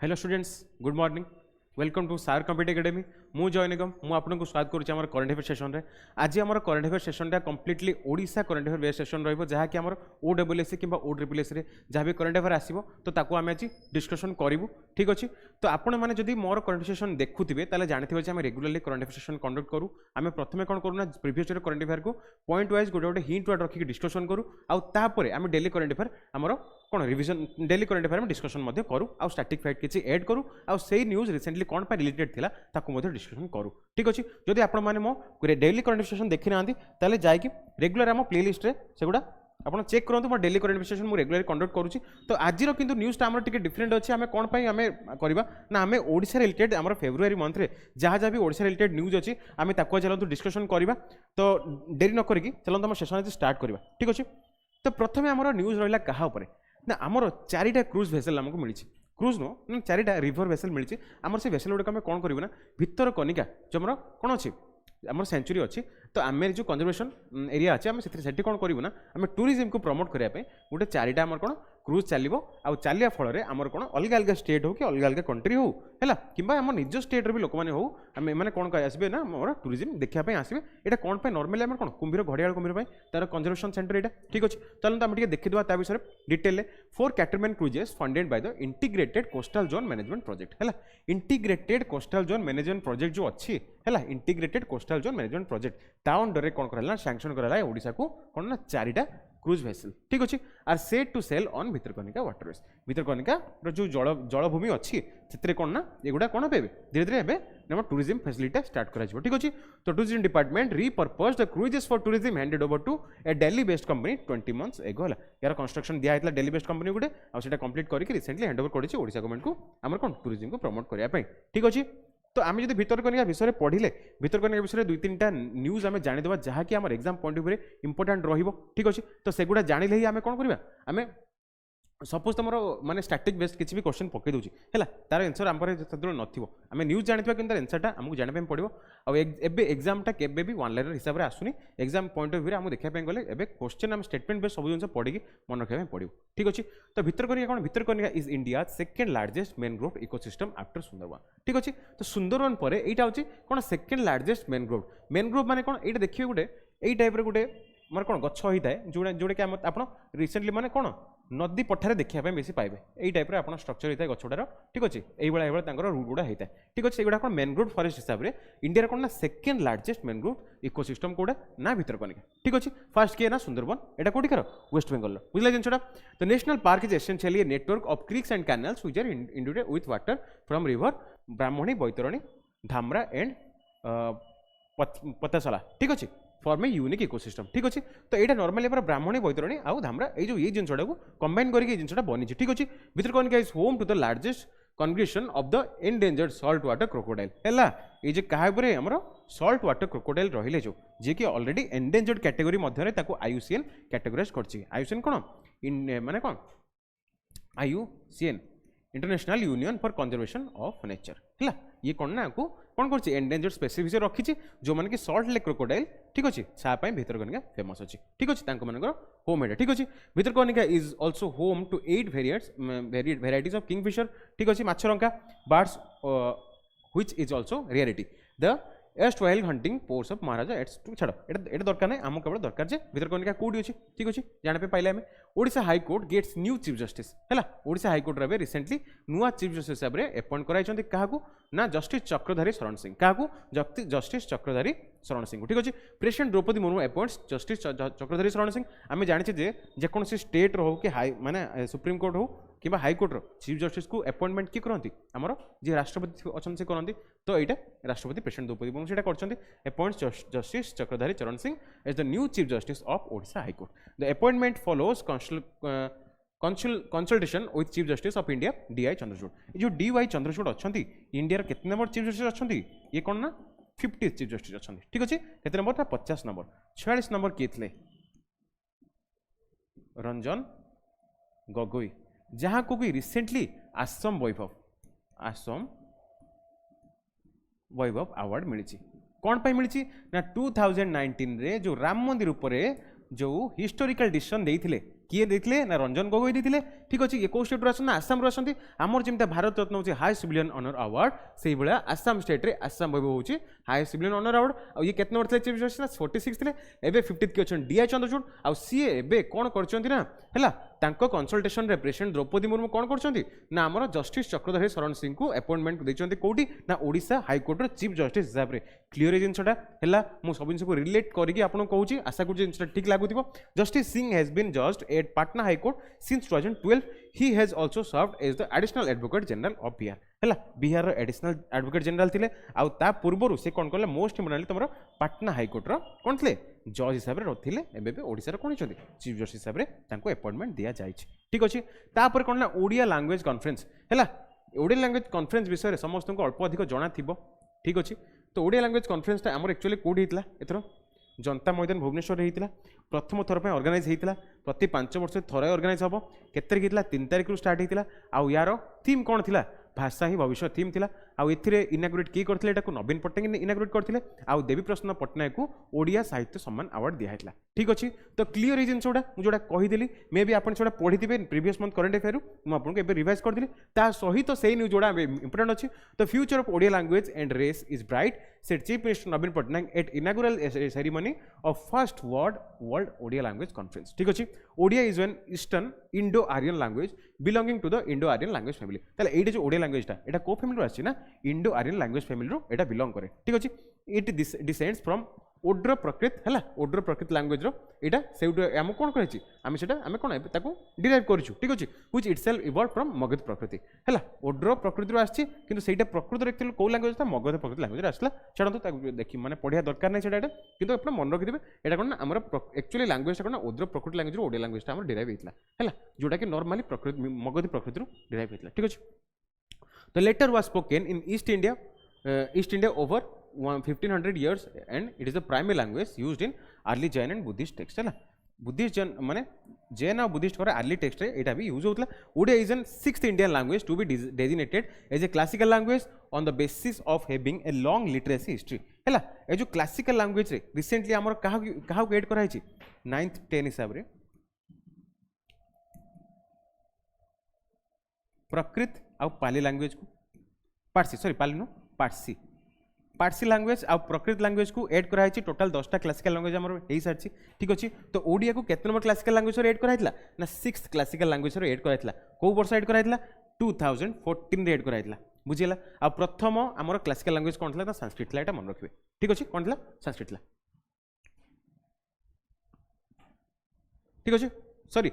Hello students good morning welcome to सार compete academy मु जय निगम मु आपको स्वागत करुच्ची आम करंट अफेयर सेशन में आज आम current affair session completely Odisha current affair based session रही जहाँकि आम ओडब्ल्यूएससी कि ओट्रिपल्एस जहाँ भी करंट अफेयर आसो तो ताकू आम आज डिस्कसन करूँ ठीक अच्छे तो आपण मैंने जब मोर करंट सेशन देखुवे ताले जानते आम रेगुलाली करंट अफेयर सेशन कंडक्ट करूँ आम प्रथम कौन करूँ प्रिवियस करंट अफेयर को पॉइंट वाइज गोटे गोटे हिंट वार्ड रखिक डिस्कसन करूँ आउे आम डेली करंट अफेयर आमर कौन revision daily current affair discussion करूँ आउ स्टैटिक फैक्ट किसी ऐड करूँ आउ से न्यूज रिसेंटली कौन रिलेटेड थिला ताकू डिस्कसन करूँ ठीक अच्छे जदि आपण मैंने मो डेली करंट सेशन देखी ना ताले जाकि रेगुलर आम प्लेलिस्ट रे सेगुड़ा आप चेक करूँ मो डेली करंट सेशन मुझे रेगुलर कंडक्ट करुँची तो आज किंतु न्यूज़टा आम टे डिफरेंट अच्छे आम कौन आम करवा ना आम ओडिशा रिलेटेड आम फेब्रुआरी मंथ रे जहाँ जहाँ भी ओडिशा रिलेटेड न्यूज अच्छी आम ताकू चलतु डिस्कसन करवा तो डेरी न करी चलतु आम सेशन आज स्टार्ट करवा ठीक अच्छे तो प्रथम आमर न्यूज रहा क्या ना आमर चारिटा क्रूज भेसेल आमको मिली क्रूज नो चारिटा रिभर भेसेल मिली आमर से भेसेल गुड़ाक आम कौन करूँ ना भितर कनिका जो आमर कौन अच्छी आमर सेंचुरी अच्छी तो आम जो कंजर्वेशन एरिया अच्छे आम से कौन करूँ ना आम टूरिज्म को प्रमोट करने गोटे चारिटा आमर कौन क्रूज चलो आउ चलिया फल आमर कौन अलग अलग स्टेट हो कि अलग अलग कंट्री हो है कि आम निज स्टेट भी लोक मैंने हो आम मैंने कौन आसबे ना मोर टूरिज्म देखापी आसबे यहाँ कौन नॉर्मली आम कौन कुंभीर घड़ियाल कुंभीर तार कंजर्वेशन सेंटर यहाँ ठीक अच्छे चलते आम देखीदा ता विषय detail 4 catamaran cruises funded by the integrated coastal zone management project है integrated coastal zone management project जो अच्छी है integrated coastal zone management project ता अंडर कौन कराला सैंक्शन कराला ओडिशा को कौन ना चारिटा क्रूज भेसल ठीक अच्छे are set to sail on Bhitarkanika waterways Bhitarkanika जो जलभूमि अच्छी से कौन ना एगुड़ा कौन हे धीरे धीरे एवं टूरिज्म फैसिलिटी स्टार्ट कर ठीक अच्छे तो tourism department repurpose the cruises for tourism handed over to a Delhi based company 20 months ago है यार कंस्ट्रक्शन दिया है डेली बेस्ड कंपनी गुटे आटा कम्प्लीट करके रिसेंटली हैंड ओवर कर ओडिशा गवर्नमेंट को आम कौन टूरिज्म को प्रमोट करने ठीक अच्छे तो आम जो भितरकनिका विषय पढ़ले भितरकनिका विषय 2-3टा न्यूज आम जानीदेवा जहाँकि आम exam point of view important रहिबो ठीक अच्छे तो सेगुड़ा जानिले ही आम कौन करवा आम सपोज तुम माने स्टैटिक बेस्ड किसी भी क्वेश्चन पकई दूसरी है तार आंसर आम नथिबो आम न्यूज जानिथबा कि तार आंसरटा आमको जानापे पड़ो आ एग्जामटा केबे भी वन लाइनर हिसाब से आसुनी एग्जाम पॉइंट ऑफ व्यू आम देखा गले एबे क्वेश्चन आम स्टेटमेंट बेस्ड सब जिन पढ़ी मन रखा पड़ो ठीक अच्छे तो भितरकनिका कौन Bhitarkanika is India second largest mangrove ecosystem after Sundarban ठीक अच्छे तो सुंदरवन पर यहाँ हूँ कौन सेकेंड लार्जेस्ट मैनग्रोव माने कौन ये देखिए गोटे यही टाइप गोटे माने कौन गछ होता है जोड़ा जोड़ा कि आप रिसेंटली माने कौन नदी पठारे देखापी बेसी पाइबे यही टाइप आप स्ट्रक्चर होता है गछुटार ठीक अच्छे ये रूट गुड़ा होता है ठीक अच्छे ये कौन मैनग्रोव फॉरेस्ट हिसाब से इंडिया कौन ना सेकेंड लार्जेस्ट मैनग्रोव इकोसिस्टम कौटा ना भितरकनिका ठीक अच्छे फास्ट किए ना सुंदरवन यहाँ कौटिकार वेस्ट बेंगल बुझे जिनटा तो national park is essentially network of creeks and canals which are inundated with water from river Brahmani Baitarani Dhamra and Pathsala ठीक अच्छे फॉर्म ए यूनिक इकोसिस्टम ठीक अच्छे तो यहाँ नॉर्मली ब्राह्मणी बैतरणी आउ धामरा ये जिनटा को कंबाइन करके जिनटा बनी ठीक अच्छे Bhitarkanika is home to the largest congregation of the endangered salt water crocodile है ये क्या आमर सॉल्ट वाटर क्रोकोडाइल रहिले जो जी कि ऑलरेडी एंडेंजर्ड कैटेगरी मध्य आईयूसीएन कैटेगोराइज कर आईयूसीएन कौन माने कौन IUCN international union for conservation of nature है ये कौन ना को कौन कर एंडेंजर्ड स्पेसीज रखी जो मैंने कि सॉल्ट लेक क्रोकोडाइल ठीक अच्छे सापाई भितरकनिका फेमस अच्छी ठीक अच्छे होम है ठीक अच्छे Bhitarkanika is also home to 8 varieties of kingfisher ठीक अच्छे मछरंका birds which is also reality the erstwhile hunting ports of Maharaja एट्स टू छाड़ ये दरकार ना आम केवल दरकार जे भितरकनिका कौटी अच्छी ठीक अच्छे जाना पाइले आम Odisha high court gets new chief justice है ओडिशा हाईकोर्ट रे रिसेंटली नुआ चीफ जस्टिस हिसाब से अपॉइंट कराई क्या ना जस्टिस चक्रधारी शरण सिंह क्या जस्टिस चक्रधारी शरण सिंह ठीक अच्छे president Droupadi Murmu appoints justice Chakradhari Sharan Singh आम जाने जेकोसी स्टेट हो कि हाई माने सुप्रीम कोर्ट हो कि हाईकोर्टर चीफ जस्टिस को अपॉइंटमेंट किए करती आमर जी राष्ट्रपति अच्छा से करती तो यहाँ राष्ट्रपति प्रेसिडेंट द्रौपदी मुर्मू से करते appoints justice Chakradhari Charan Singh as the new chief justice of Odisha high court the appointment follows consultation with chief justice of India DY Chandrachud जो डीवाई चंद्रचूड़ अच्छा इंडिया केते नंबर चीफ जस्टिस अच्छा ये कौन ना 50 चीफ जस्टिस अच्छा ठीक अच्छे केते नंबर था 50 नंबर 46 नंबर किए थे रंजन गोगोई जहाँ को रिसेंटली आसम वैभव अवार्ड मिली कौन पाई मिली ना 2019 रे जो राम मंदिर उपरे जो हिस्टोरिकल डिसीजन देइथिले किए देइथिले ना रंजन गोगोई देइथिले ठीक अच्छे ये कौ स्टेट आसान आसाम आसती आमर जमी भारत रत्न हूँ हाई सिविलियन ऑनर अवार्ड से भाया आसाम स्टेट रे आसाम वैभव हूँ हाई सिविलियन ऑनर अवार्ड और ये केत नंबर थे चीफ जस्टिस 46 थे एबे 50 के अच्छा डीआई चंद्रचूड़ आउ सी एबे कौन कर तांको कंसल्टेशन रे प्रेसिडेंट द्रौपदी मुर्मू कौन करछंती ना हमर जस्टिस चक्रधर शरण सिंह को अपॉइंटमेंट देछंती कोठी ना ओडिशा हाई कोर्ट रे चीफ जस्टिस हिसाब रे क्लियर जिनसटा हैला मु सब जिनस को रिलेट करके आपन कहूची आशा कर जिनसटा ठीक लागुथिबो justice Singh has been judged at Patna high court since 2012 he has also served as the additional advocate general of Bihar हैला बिहार रो एडिशनल एडवोकेट जनरल थिले आउ ता पूर्वरु से कोन करले मोस्ट इम्पोर्टेंटली तमरो पटना हाई कोर्ट रो कोन थिले जज हिसाब रे रथिले एबे बे ओडिसा रो कोन छथि चीफ जस्टिस हिसाब रे तांको अपॉइंटमेंट दिया जायछि ठीक अछि ता पर कोन ना ओडिया लैंग्वेज कॉन्फ्रेंस हैला ओडिया लैंग्वेज कॉन्फ्रेंस विषय रे समस्त को अल्प अधिक जणा थिबो ठीक अछि तो ओडिया लैंग्वेज कॉन्फ्रेंस ता हमर एक्चुअली कोड हितला एथरो जनता मैदान भुवनेश्वर होता प्रथम थर पर ऑर्गेनाइज होता प्रति 5 वर्ष थरे ऑर्गेनाइज हम के तारीख होता 3 तारीख रु स्टार्ट होता आउ यार थीम कौन थी भाषा ही भविष्य थीम थिला आउ एथिरे इनागुरेट किए करथिले एटा को नवीन पट्टनायक इनागुरेट करथिले आउ देवी प्रसन्न पट्टनायक को ओडिया साहित्य सम्मान अवार्ड दिया हैतला ठीक अछि तो क्लियर रीजन छोडा मु जोडा कहि देली मे बी आपण छोडा पढि दिबे प्रीवियस मंथ करंट अफेयर मु आपन को एबे रिवाइज कर दिली ता सहित सेही न्यूज जोडा इंपोर्टेंट अछि तो future of Odia language and race is bright said chief minister Naveen Patnaik at inaugural ceremony of first world Odia language conference ठीक अछि Odia is an eastern Indo Aryan language belonging to the Indo Aryan language family ताले एटा जो Odia language टा एटा को family रो आछि ना Indo Aryan language family रो एटा belong करे ठीक अछि इट डिसेंड्स फ्रॉम ओड्र प्रकृत हैला ओड्र प्रकृत लैंग्वेज रो एटा सेउट हम कोन कहै छी हम सेटा हम कोन ताको डिराइव करछु ठीक अछि which itself evolve from Magadh प्रकृति हैला ओड्र प्रकृति रो आछि किंतु सेटा प्रकृति रो एक्चुअली को लैंग्वेज था मगध प्रकृति लैंग्वेज आछला छडंतु ताको देखि माने पढिया दरकार नै सेटा किंतु आपण मन रखि दिबे एटा कोन हमर एक्चुअली लैंग्वेज कोन ओड्र प्रकृति लैंग्वेज रो ओडिया लैंग्वेज ता हमर डिराइव हेतला हैला जोटा कि नॉर्मली प्रकृति मगध प्रकृति रो डिराइव हेतला ठीक अछि The letter was spoken in East India over 1500 years and it is the primary language used in early Jain and Buddhist texts है ना बुद्धिस्ट जन माने जैन और बुद्धिस्ट को अर्ली टेक्स्ट रे एटा भी यूज होतला Odia is an 6th Indian language to be designated as a classical language on the basis of having a long literacy history हैला ए जो क्लासिकल लैंग्वेज रे रिसेंटली हमर कहा को ऐड करा हिची 9th 10 हिसाब रे प्रकृत आ पाली लैंग्वेज को पारसी सॉरी पाली नो पारसी लैंग्वेज आ प्रकृत लैंग्वेज को ऐड करा हिची टोटल 10टा क्लासिकल लैंग्वेज हमर हेई सारची ठीक अछि तो ओडिया को केते नंबर क्लासिकल लैंग्वेज रे ऐड करा हितला ना 6th क्लासिकल लैंग्वेज रे ऐड करा हितला को वर्ष ऐड करा हितला 2014 रे ऐड करा हितला बुझिला आ प्रथम हमर क्लासिकल लैंग्वेज कोन थला संस्कृत ला एटा मन रखिबे ठीक अछि कोन थला संस्कृत ला ठीक अछि सॉरी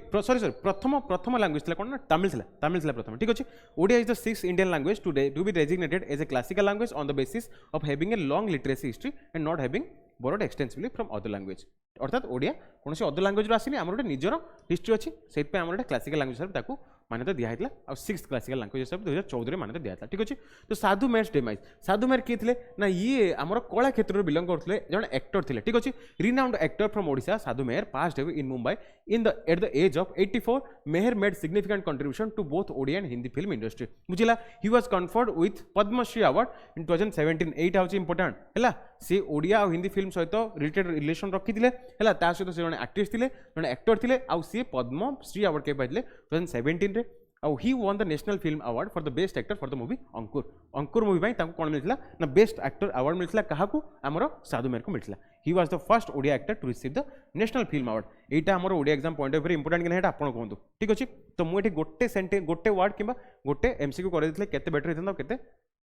प्रथम लैंग्वेज थला कोन ना तमिल थला प्रथम ठीक अछि Odia is the 6th Indian language to be designated as a classical language on the basis of having a long literacy history and not having borrowed extensively from other language अर्थात ओडिया कौन से अदर लैंग्वेज आसीनी आम गोटे निजर history अच्छी से आम गोटे क्लासिकल लैंग्वेज हिसाब से मान्यता दिया और 6th क्लासिकल लैंग्वेज हिसाब से 2014 मान्यता दिया ठीक अच्छे तो साधु मेयर्स डेमाइज साधु मेयर किए थे ना ये आमर कला क्षेत्र बिलोंग करते जन एक्टर थे ठीक अच्छे renowned actor from Odisha Sadhu Meher passed away in Mumbai at the age of 84 Meher made significant contribution to both Odia and Hindi film industry बुझिला he was conferred with Padmashri award in 2017 एटा हूँ इंपोर्टाट है सी ओडिया और हिंदी फिल्म सहित रिलेटेड रिलेशन रखी थे सहित से जन एक्ट्रेस थे जन एक्टर थे आउ सी पद्मश्री अवार्ड के पाइले 2017 रे आउ he won the national film award for the best actor for the movie Ankur movie भाई कौन मिलता ना बेस्ट एक्टर अवार्ड मिलता क्या आमर साधु मेयर को मिलता he was the first Odia actor to receive the national film award यहाँ आम Odia exam point of view important कि ना आप कहूँ ठीक अच्छे तो मुझे गोटे सेंटे गोटे वर्ड कि गोटे एमसीक्यू कर केते बेटर होता केते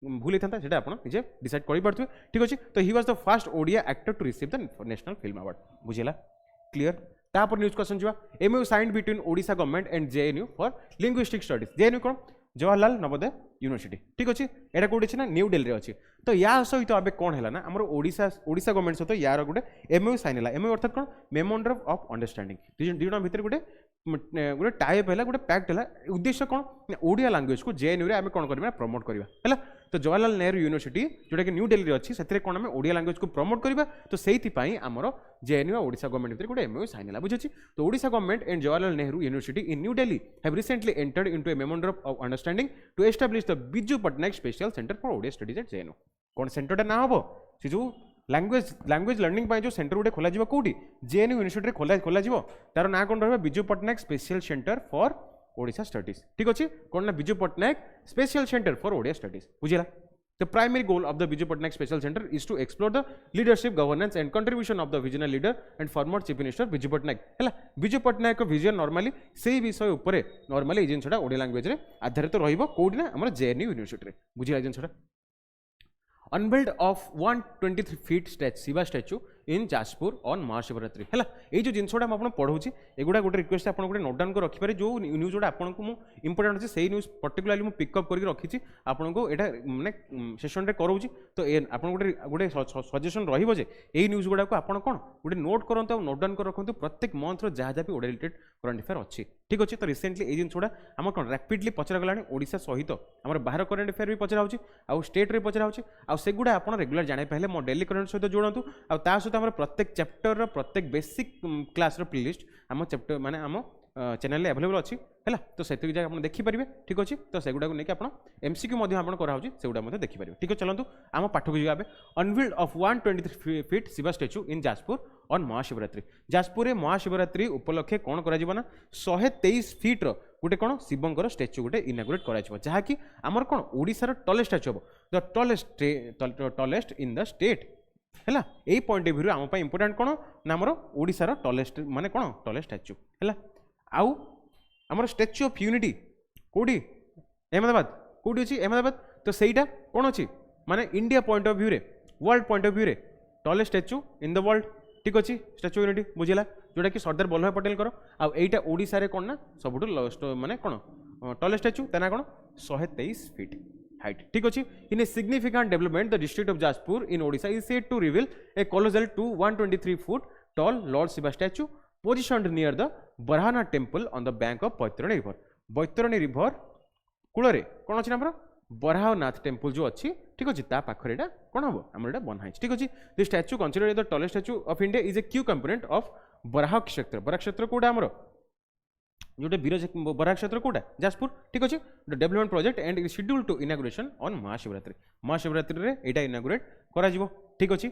भूल होता है आप निजे डिसाइड कर ठीक अच्छे तो he was the first Odia actor to receive the national film award बुझेगा क्लियर तापर न्यूज क्वेश्चन जुआ MOU signed between Odisha government and JNU for linguistic studies JNU कौन जवाहरलाल नवोदय यूनिवर्सिटी ठीक अच्छे यहाँ कौटे अच्छे ना न्यू दिल्ली में अच्छे तो या सहित अब कौन है ना आम ओडिशा गवर्नमेंट सहित यार गोटे एमओयू साइन है एमओयू अर्थात कौन मेमोरेंडम ऑफ अंडरस्टैंडिंग दुई जन भितर गोटे गोटे टाइप है गोटे पैक्ट है उद्देश्य कौन ओडिया लैंग्वेज को जेएनयू रे आम कौन करवा प्रमोट करवा है तो जवाहरलाल नेहरू यूनिवर्सिटी जोटा कि न्यू दिल्ली अच्छी से कौन आम ओडिया लैंग्वेज को प्रमोट करवा तो से आमर जेएनयू और ओडिशा गवर्नमेंट भितर गोटे एमओयू साइन है बुझे तो Odisha government and Jawaharlal Nehru university in New Delhi have recently entered into a memorandum of understanding to establish the Biju Patnaik special centre for Odia studies at JNU कौन सेंटरटा ना हम से जो लैंग्वेज लर्निंग जो सेंटर गोटे खोल कौटी जेएनयू यूनिवर्सिटी खोल तार ना कौन रहा Biju Patnaik special centre for Odisha studies ठीक अच्छे कौन ना Biju Patnaik special centre for Odia studies बुझेगा The primary goal of the Biju Patnaik Special Center is to explore the leadership, governance and contribution of the visionary leader and former Chief Minister Biju Patnaik. है Biju Patnaik को vision normally से विषय उपरे normally जिनसटा Odia language रे आधारित रहिबो code ना हमर JNU यूनिवर्सिटी रे बुझिला जिनसटा unveiled of 123 feet Shiva statue in Jajpur on Mahashivratri है ये जो जिनसटा मुझे पढ़ाऊँ एगुड़ा गोटे रिक्वेस्ट आप गोटे नोट डाउन कर रखिपारे जो न्यूज गुड़ा आपको इंपोर्टेंट अच्छे से न्यूज पर्टिकुलाली मुझे पिकअप करके रखी आपको यहाँ मानने सेसन में कराऊँ तो आप गोटे गोटे सजेसन रही ये न्यूज गुड़ा को आप कौन गोटे नोट करूँ नोट डाउन कर रखु प्रत्येक मंथ जहाँ जहाँ भी ओडिया रिलेटेड करंट अफेयर अच्छी ठीक अच्छे तो रिसेंटली ये जिनसुड़ा आम कौन रैपिडली पचरा गला ओडिशा सहित आम बाहर करंट अफेयर भी पचरा हो स्टेट रे पचरा हो सेगुड़ा आप रेगुलर जाना पहले मो डेली करंट सहित जोड़तु आ सहित आम प्रत्येक चैप्टर प्रत्येक बेसिक क्लास प्लेलिस्ट आम चैप्टर माने आम चैनल अवेलेबल अच्छी है तो से जगह आप देखिपारे ठीक अच्छे तो सेगुड़ा को लेकिन आप एमसीक्यू कराऊँ सेगुड़ा देखिपारे ठीक है चलतु आम पाठ को जाए unveiled of 123 feet Shiva statue in Jajpur on Mahashivratri Jajpur में महाशिवरात्रि उपलक्षे कौन कर 123 फीट गोटे कौन शिवंकर स्टैच्यू गोटे इनागुरेट कराकि आमर कौन ओडिशार टलेस्ट स्टैच्यू हम the tallest in the state है यही पॉइंट ऑफ व्यू आम इंपोर्टेंट कौन ना आमर ओडिशार टलेस्ट माने कौन टलेस्ट स्टैच्यू है आउ आमर स्टैच्यू ऑफ यूनिटी कौटी अहमदाबाद कौटी अच्छी अहमदाबाद तो सहीटा कौन अच्छी माने इंडिया पॉइंट ऑफ व्यू रे वर्ल्ड पॉइंट ऑफ व्यू रे tallest statue in the world ठीक अच्छे स्टैच्यू यूनिटी बुझेगा जोटा कि सरदार वल्लभ पटेल कर आईटा ओडिशा रे कौन ना सबुठ माने कौन टलेस्ट स्टैच्यू ता कौन 123 फीट हाइट ठीक अच्छे in a significant development the district of Jajpur in Odisha is said to reveal a colossal to 123 foot tall lord Shiva statue positioned near the Barhana temple on the bank of Baitarani river. Baitarani river cool कौन अच्छी ना बराहनाथ temple जो अच्छी ठीक अच्छे ता पाखरे कौन हम आम बनाई ठीक अच्छे the statue consider the tallest statue of India is a key component of Baraha Kshetra कौटा आमर जोटे बीरज बराह क्षेत्र कौटा जाजपुर ठीक अच्छे development project and schedule to inauguration on Mahashivratri रे एटा इनागुरेट करा ठीक अच्छे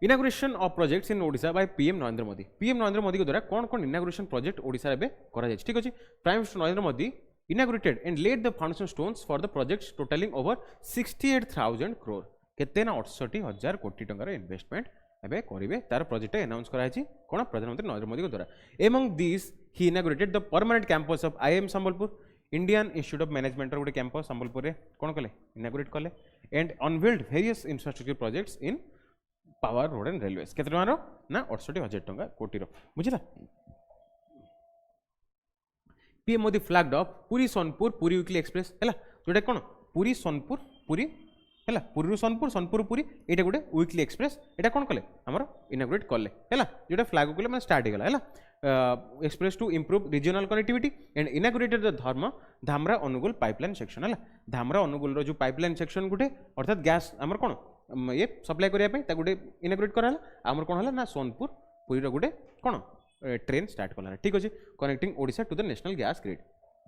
inauguration of projects in Odisha by PM Narendra Modi के द्वारा कौन कौन इनागुरेशन प्रोजेक्ट ओडिशा रे करा जाय ठीक अच्छे prime minister Narendra Modi inaugurated and laid the foundation stones for the projects totalling over 68,000 crore केते ना 68,000 कोटी टंकार इन्वेस्टमेंट एबे करिवे तार प्रोजेक्ट अनाउंस करा छि कोन प्रधानमंत्री नरेंद्र मोदी के द्वारा among this he inaugurated the permanent campus of IIM Sambalpur Indian institute of management गोटे कैंपस संबलपुर रे कोन कले इनागुरेट कले and unveiled various infrastructure projects in power road and railways के ना 68,000 टंका कोटीर बुझला PM Modi flagged off Puri Sonpur Puri weekly express है जोटा कौन पुरी सोनपुर पुरी है पुरी सोनपुर पुरी ये गोटे वीकली एक्सप्रेस यहाँ कौन कले आमर इनागुरेट कले है जोटा फ्लैग कले मैं स्टार्ट होगा है express to improve regional connectivity and inaugurated the Dhamra Angul pipeline section है धामरा अनुगुल जो पाइपलाइन सेक्शन गोटे अर्थात गैस आमर कौन ये सप्लाई करने गोटे इनागुरेट कराला आमर कौन है ना सोनपुर पुरी गोटे कौन ट्रेन स्टार्ट कला ठीक अच्छे connecting Odisha to the national gas grid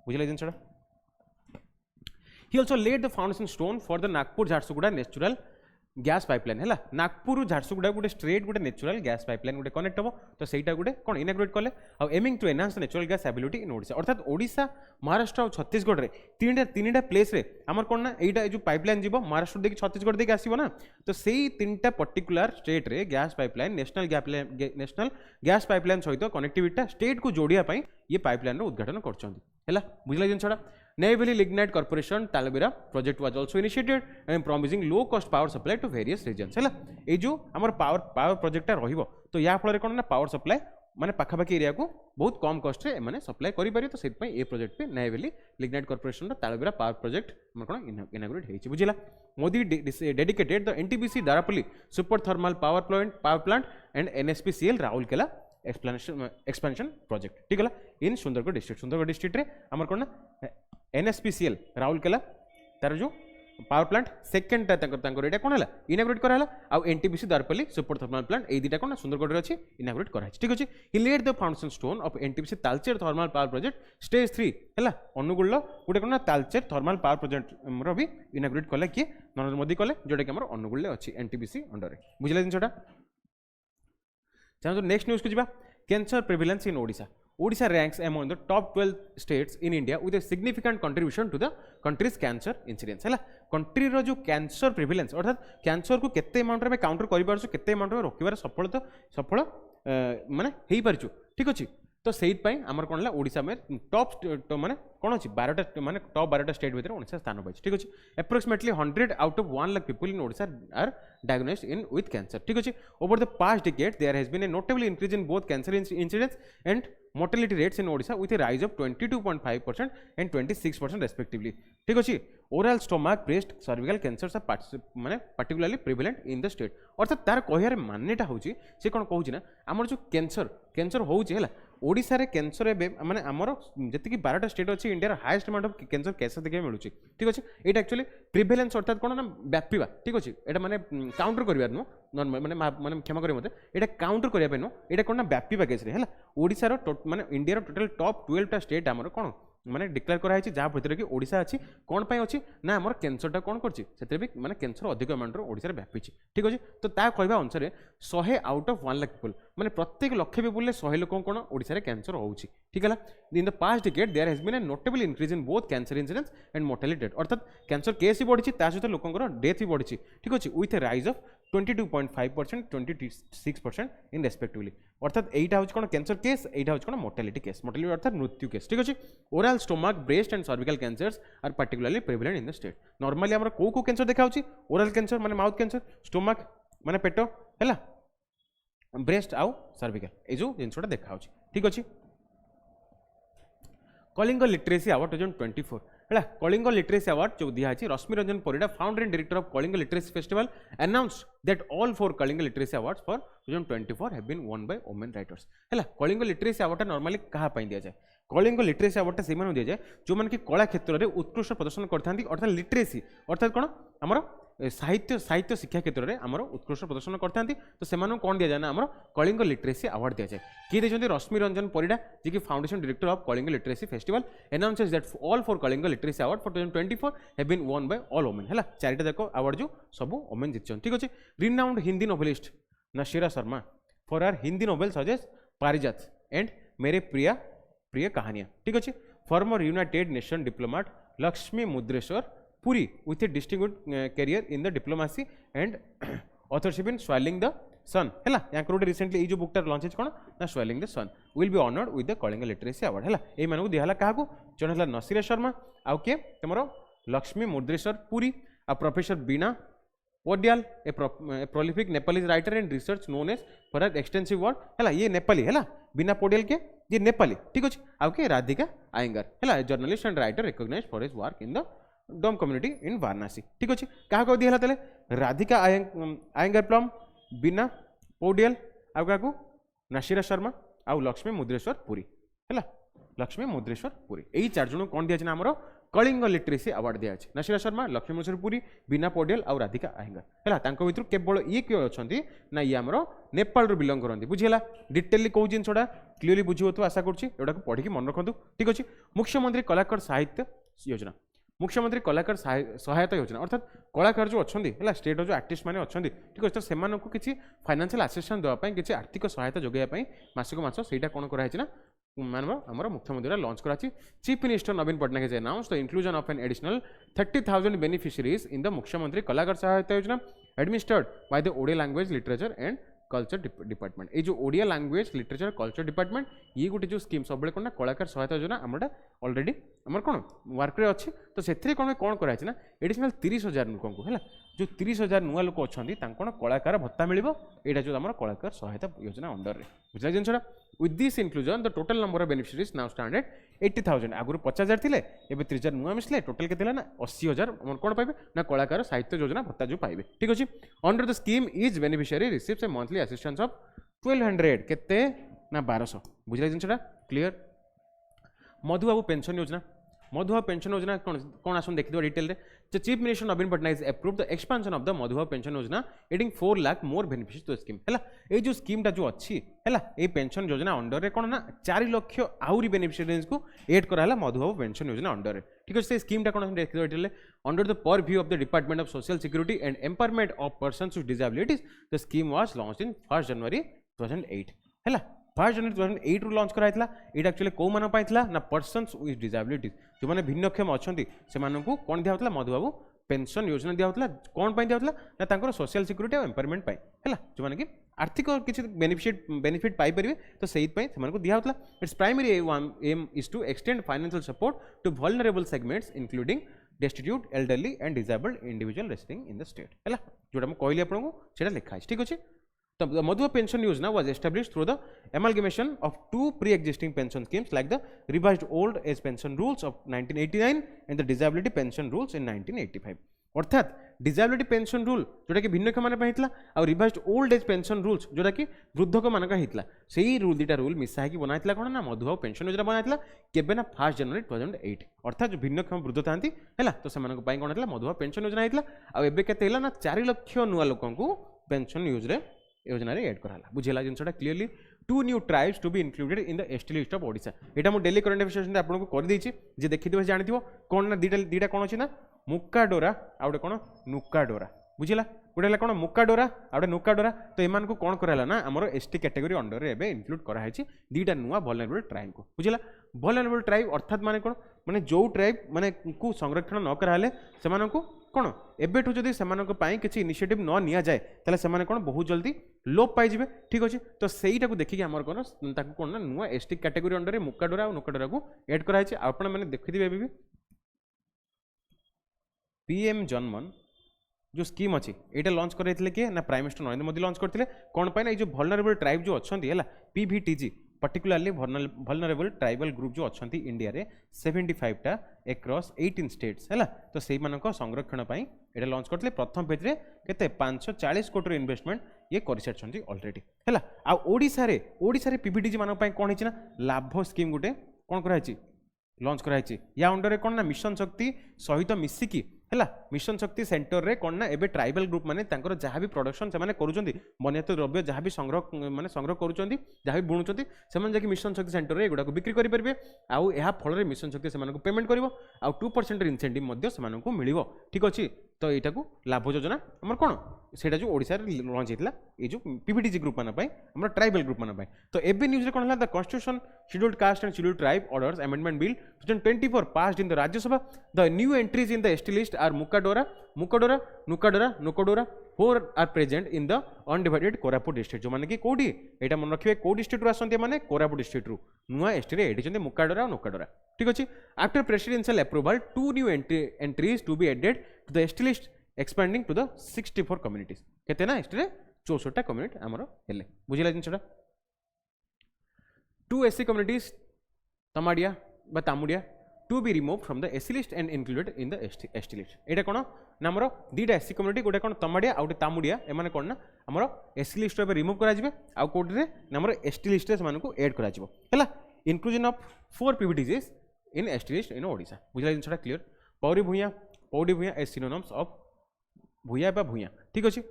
बुझे जिनसा he also laid the foundation stone for the Nagpur Jharsuguda natural gas pipeline है नागपुर झारसुगुड़ा गोटे स्ट्रेट गोटे नेचुरल गैस पाइपलाइन गोटे कनेक्ट हम तो सहीटा गोटे कौन इनागुरेट कले आ aiming to enhance the natural gas ability in Odisha अर्थात ओडिशा महाराष्ट्र और छत्तीसगढ़ में तीन प्लेस रे आमर कौन ना यहाँ जो पाइपलाइन जीव महाराष्ट्र देखिए छत्तीसगढ़ देखिए आसो ना तो से तीन पर्टिकुलर स्टेट रे gas pipeline national gas pipeline सहित कनेक्टिविटी स्टेट को जोड़ापी ये पाइपलाइन उद्घाटन कर बुझला जिनसा Neyveli lignite corporation Talabira project was also initiated and promising low cost power supply to various regions है ये जो आमर पावर प्रोजेक्टा रहिबो तो या फल कौन ना पावर सप्लाई माने पाखापाखी एरिया को बहुत कम कॉस्ट रे माने सप्लाई करि पारि तो सेट ये प्रोजेक्ट पे Neyveli lignite corporation Talabira power project आमर कोन इनागुरेट हेछि बुझिला Modi dedicated the NTPC Darlipali super thermal power plant and NSPCL Rourkela expansion project ठीक है इन सुंदरगढ़ डिस्ट्रिक्ट रे आमर कोन ना एनएसपीसीएल राउरकेला तार जो पावर प्लांट सेकेंड यहाँ कौन है इनागुरेट कराला आउ एनटीपीसी दारपल्ली सुपर थर्मल प्लांट ये दुटा कौन सुंदरगढ़ अच्छी इनागुरेट कराई ठीक अच्छे he laid the foundation stone of NTPC Talcher thermal power project stage 3 है अनुगुल गोटे कौन तालचेर थर्मल पावर प्रोजेक्ट भी इनागुरेट कले किए नरेंद्र मोदी कले जोटा कि अनुगुल अच्छी एनटीपीसी अंडर बुझे जिनसा चलो नेक्स्ट न्यूज को जी cancer prevalence in Odisha. Odisha ranks among the top 12 states in India with a significant contribution to the country's cancer incidence. है कंट्री रो जो कैंसर प्रिविलेंस अर्थात कैंसर को केते अमाउंट रे काउंटर करि पारछु केते अमाउंट रे रोकिबार सफल माने हेई पारछु ठीक अछि. तो से आमर कौन है ओडिशा में टॉप माने कौन अच्छी 12टा माने टॉप 12टा स्टेट भीतर ओडिशा स्थान पाई ठीक अच्छे. Approximately 100 out of 1 lakh people in Odisha are diagnosed in with cancer ठीक अच्छे. Over the past decade there has been a notable increase in both cancer incidence and mortality rates in Odisha with a rise of 22.5% and 26% respectively ठीक अच्छे. Oral stomach breast cervical cancers are माने particularly prevalent in the state अर्थात तार कहर मान्यटा होची से कौन कहूँ ना आमर जो कैंसर होची है ओडिशा रे कैंसर एवं माने आमर जी 12टा स्टेट अच्छी India highest amount of cancer case देखा मिलूँ ठीक अच्छे. ये एक्चुअली प्रिभेलेंस अर्थात कौन ना व्यापीवा ठीक अच्छे. ये माने काउंटर कर नॉर्मल माने माने क्षमा करें मत ये काउंटर करने नुह ये कौन ना व्यापीवा केस है ओडिशा माने इंडिया टोटल टॉप 12टा स्टेट आमर कौन माने डिक्लेयर कराई जहाँ भर कि ओडिशा अच्छी कौन पाई अच्छी ना आमर कैंसरटा कौन कर भी माने कैंसर अधिक अमाउंट ओडिशा व्यापी ठीक अच्छे. तो ता कहवा अनुसार 100 आउट ऑफ 1 लाख पीपल माने प्रत्येक लक्ष पीपल 100 लोक कौन ओडिशा कैंसर होची ठीक है. In the past decade there has been a notable increase in both cancer incidence and mortality rate अर्थात कैंसर केस ही बढ़ी सहित लोकंर डेथ ही बढ़ी ठीक अच्छे with a rise of 22.5% 26% in respectively अर्थात एटा हूँ कौन कैंसर केस एटा हूँ कौन मोर्टालिटी अर्थात मृत्यु केस ठीक अच्छे. Oral stomach breast and cervical cancers are particularly prevalent in the state. Normally आमर को कैंसर देखा ओरल कैंसर माने माउथ कैंसर स्टोमाक माने पेट है ब्रेस्ट आउ सर्विकल ये जो जिनसा देखा ठीक अच्छे. कलिंग लिटरेसी अवार्ड 2024 है कलिंग लिटरेसी अवार्ड जो दिखाई Rashmi Ranjan Parida founder and director of Kalinga literacy festival announce that all 4 Kalinga literacy awards for 2024 have been won by women writers है. कलिंग लिटरेसी अवार्ड नॉर्मली कहाँ दि जाए कलिंग लिटरेसी अवार्ड से दि जाए जो मैंने कि कला क्षेत्र में उत्कृष्ट प्रदर्शन करते अर्थात लिटरेसी अर्थात कौन आमर साहित्य शिक्षा क्षेत्र में आमर उत्कृष्ट प्रदर्शन करते तो से कौन दि जाए ना आमर कलिंग लिटरेसी अवार्ड दि जाए. किए देखते रश्मि रंजन परिडा जी की foundation director of Kalinga literacy festival announces that all 4 Kalinga literacy award for 2024 have been won by all women है. चारिटा जाक अवार्ड जो सब वुमेन जीतन ठीक अच्छे. Renowned Hindi novelist Nasira Sharma for her Hindi novel suggest Parijat and Mere Priya Kahaniyan ठीक अच्छे. Former United Nation diplomat Lakshmi Murdeshwar Puri with a distinguished career in the diplomacy and authorship in swallowing the sun है यहाँ गोटे रिसेंटली ये जो बुकटा लॉन्च कौन ना swelling the sun will be honoured with the Kalinga literacy award है. ये दिहला क्या जन है नसीरा शर्मा आउ किए तुम लक्ष्मी मुद्रेश्वर पुरी आ professor Bina Podiyal a prolific Nepalese writer and research known as for her extensive work है ये नेपाली है बीना पोडियाल के ये नेपाली ठीक अच्छे. आउ के राधिका आयंगर है journalist and writer recognised for his work in the Dom community in Varanasi ठीक अच्छे. क्या दिहला तेल राधिका आयंगर प्लम बीना पोडियल आउ क्या नशीरा शर्मा आउ लक्ष्मी मुद्रेश्वर पुरी है लक्ष्मी मुद्रेश्वर पुरी यही 4 जन कौन दिया आमर कलिंग लिटरेसी अवार्ड दिया नशीरा शर्मा लक्ष्मी मुद्रेश्वर पुरी बीना पोडियल आउ राधिका आयंगर है भर केवल ये किए अच्छा ना ये आमर नेपाल बिलंग करती बुझीला डिटेली कौ जिनसा क्लीयरली बुझे तो आशा करा पढ़ी मन रखु ठीक अच्छे. मुख्यमंत्री कलाकार साहित्य योजना मुख्यमंत्री कलाकार सहायता योजना अर्थात कलाकार जो अच्छा है स्टेट जो आर्टिस्ट मैंने अच्छा ठीक अच्छे से किसी फाइनेंशियल असिस्टेंस देवाई किसी आर्थिक सहायता जोगाई मासक मास से कौन कराई ना आमर मुख्यमंत्री लॉन्च करा. Chief minister Naveen Patnaik announce the inclusion of an additional 30,000 beneficiaries in the मुख्यमंत्री कलाकार सहायता योजना administered by the Odia language literature and culture department. ये जो Odia language literature culture department ये गोटे जो स्कीम सब कौन कलाकार सहायता योजना आमटा ऑलरेडी आमर कौन वर्क रे अच्छी तो से कौन कौन कराई ना एडिशनल 30,000 लोक है जो 30,000 नुआ लोक अच्छा कौन कलाकार भत्ता मिल यहाँ जो आम कलाकार सहायता योजना अंडर में बुझा जिनसा. With this inclusion the total number of beneficiaries now stand at 80,000 आगुरी 50,000 थे एवं 30,000 नुआ मिसले टोटल के ना 80,000 कौन पाइबे ना कलाकार साहित्य योजना भत्ता जो पाइबे ठीक अच्छे. Under the scheme is beneficiary receives A monthly assistance of 1200 केते ना 1200 बुझला जिनसा क्लियर. मधुबाबू पेंशन योजना मधुबाबू पेंशन योजना कौन आसन देखिए डिटेल रे chief minister Naveen Patnaik approve the expansion of the Madhubabu pension Yojana adding 4 lakh more beneficiaries to scheme है. ये जो स्कीमटा जो अच्छी है ये पेंशन योजना अंडर रे कौन ना 4 लाख आउरी बेनिफिशियरीज को एड कराला मधुबाबू पेंशन योजना अंडर रे ठीक अच्छे. स्कीमटा कौन देखिए डिटेल अंडर द पर view of the department of social security and empowerment of persons with disabilities the scheme was launched in 1 जनवरी 2008 है. 1 जनवरी 2008 रु लॉन्च कराइतला एटा एक्चुअली को मन पाइतला ना पर्सन्स विथ डिसेबिलिटीज जो माने भिन्नक्षम अछंती से मानकु कोन दिया होतला मधुबाबू पेंशन योजना दिया होतला कोन पई दिया होतला ना तांकर सोशल सिक्युरिटी और एम्पावरमेंट पई हैला जो माने कि आर्थिक किसी बेनिफिट पाई परिवे तो सही पई से दिया होतला its primary aim is to extend financial support to vulnerable segments including destitute elderly and disabled individual residing in the state हैला जोटा मैं कहली आपन को सेटा लिखा है ठीक अछि तो the Madhuba pension योजना was established through the amalgamation of two pre-existing pension schemes like the revised old age pension rules of 1989 and the disability pension rules in 1985 अर्थात डिसेबिलिटी पेंशन रूल जोटा कि भिन्नक्षम माने पइतला आ revised old age pension rules जोटा कि वृद्धक मानक हितला सेही रूल दीटा रूल मिसा है कि बनाइतला कोन ना मधुबाबू पेंशन योजना बनाइतला केबे ना 1 जनवरी 2008 अर्थात जो भिन्नक्षम वृद्ध थांती हैला तो से मानक पई कोन हितला मधुबाबू पेंशन योजना हितला आ एबे केते हिला ना 4 लाख नुआ लोकंकु पेंशन योजना रे ऐड कराला बुझेला जिनसटा clearly two new tribes to be included in the ST list of Odisha एटा मो डेली करंट अफेयर्स सेशन आपन को कर देछि जे देखिथिबे जानिथिबो कोन ना दीटा कोन अछि ना मुक्काडोरा आ गोटे कोन नुक्काडोरा बुझिला गोटे हला कोन मुक्काडोरा आ गोटे नुक्काडोरा तो एमान को कोन कराला ना हमर एसटी कैटेगरी अंडर रे एबे इंक्लूड करा है दीटा नुआ वल्नरेबल ट्राइब को बुझिला वल्नरेबल ट्राइब अर्थात माने कोन माने जो ट्राइब माने को संरक्षण न कराले सेमान को कोन एबेठु जदि सेमान को पाई किछि इनिशिएटिव न निया जाय तले सेमान कोन बहुत जल्दी लोप पाई जिवे ठीक अछि तो सेईटा को देखि कि हमर कोन ताको कोन ना नुआ एसटी कैटेगरी अंडर रे मुक्काडोरा आ नुक्काडोरा को ऐड करा है आपण माने देखिदिबे एबे पीएम जनमन जो स्कीम अच्छी यहाँ लॉन्च करते किए ना prime minister Narendra Modi launch करते कौन पाई ना जो वल्नरेबल ट्राइब जो अच्छा है PVTG particularly vulnerable tribal group जो अच्छा इंडिया रे 75 टा एक्रॉस 18 स्टेट्स है तो से संरक्षण ये लॉन्च करते प्रथम फेज रे केते 540 कोटी इन्वेस्टमेंट ये कर सारी ऑलरेडी है ओडिशा रे पीवीटीजी मान कौन है लाभ स्कीम गोटे कौन कराई लॉन्च कराई या अंडर कौन ना मिशन शक्ति सहित मिसिकी है मिशन शक्ति सेंटर रे कौन ना एबे ट्राइबल ग्रुप माने तांकर जहाँ भी प्रोडक्शन से करुँच बन्यात द्रव्य जहाँ भी संग्रह माने संग्रह करुँच जहाँ भी बुणुंट से मिशन शक्ति सेंटर रे एगुड़ा बिक्री करेंगे आउ यह फल मिशन शक्ति से पेमेंट कर 2% इनसेंटिव से मिल ठीक अच्छे तो यहाँ को लाभ योजना आम कौन से जो ओडिशा लॉन्च होता ये जो पीवीटीजी ग्रुप मान ट्राइबल ग्रुप मान तो एबे न्यूज कौन है the constitution scheduled caste and scheduled tribe orders amendment bill 2024 passed in the Rajya Sabha the new entries in the ST list are Mukkadora Nukkadora 4 are present in the undivided Koraput district जो माने कि कोडी एटा मन रखिबे को डिस्ट्रिक्ट रु आसंती माने कोरापुट डिस्ट्रिक्ट रु नुआ एसटी रे एडी चंदे मुक्काडोरा और नुक्काडोरा ठीक अछि after presidential approval 2 new entries to be added to the ST list expanding to the 64 communities केते ना एसटी रे 64 कम्युनिटी हमरो हेले बुझिला जिनछडा 2 एससी कम्युनिटीज तमाडिया बा Tamudia to be remove from the SC list and included in the ST list एटा कोन ना हमरो दीटा एससी कम्युनिटी गोटे कोन तमाडिया आ गोटे तामुडिया एमाने कोन ना हमरो एससी लिस्ट रे रिमूव करा जिवे आ कोड रे ना हमरो एसटी लिस्ट रे समान को ऐड करा जिवो हैला inclusion of 4 PVTGs in ST list in Odisha बुझला जिनछडा क्लियर पौड़ी भुइया एज सिनोनिम्स ऑफ भुइया बा भुइया ठीक अछि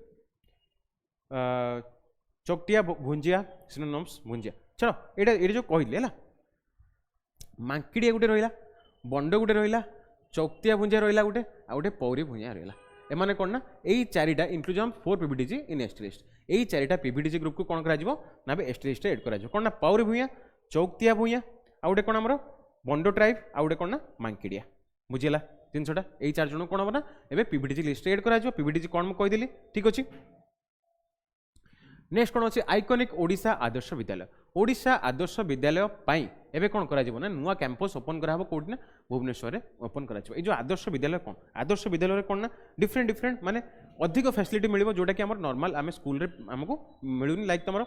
चोकटिया भुंजिया सिनोनिम्स भुंजिया चलो एटा जो कहले हैला मांकिडिया गोटे रहिला बंड गोटे रहिला चौकतिया भुंजिया रहिला गोटे आ गोटे पौरी भुंजिया रहिला एमाने कोन ना एई चारिटा इंक्लूजन 4 पीवीटीजी इन एसटी लिस्ट एई चारिटा पीवीटीजी ग्रुप को कोन करा जिवो ना बे एसटी लिस्ट रे ऐड करा जिवो कोन ना पौरी भुंजिया चौकतिया भुंजिया आ गोटे कोन हमरो बंडो ट्राइब आ गोटे कोन ना मांकिडिया बुझिला जिनसटा एई चार जण कोन हबना एबे पीवीटीजी लिस्ट रे ऐड करा जिवो पीवीटीजी कोन म कहि देली ठीक अछि नेक्स्ट कौन अच्छे आइकनिक ओडिशा आदर्श विद्यालय पाई एबे कौन करा ना नुआ कैंपस ओपन करा कौट ना भुवनेश्वर ओपन करा जो आदर्श विद्यालय कौन आदर्श विद्यालय कौन ना डिफरेंट माने अधिक फैसिलिटी मिल जोटा कि आम नॉर्मल आम स्कूल आमको मिलूनी लाइक तुम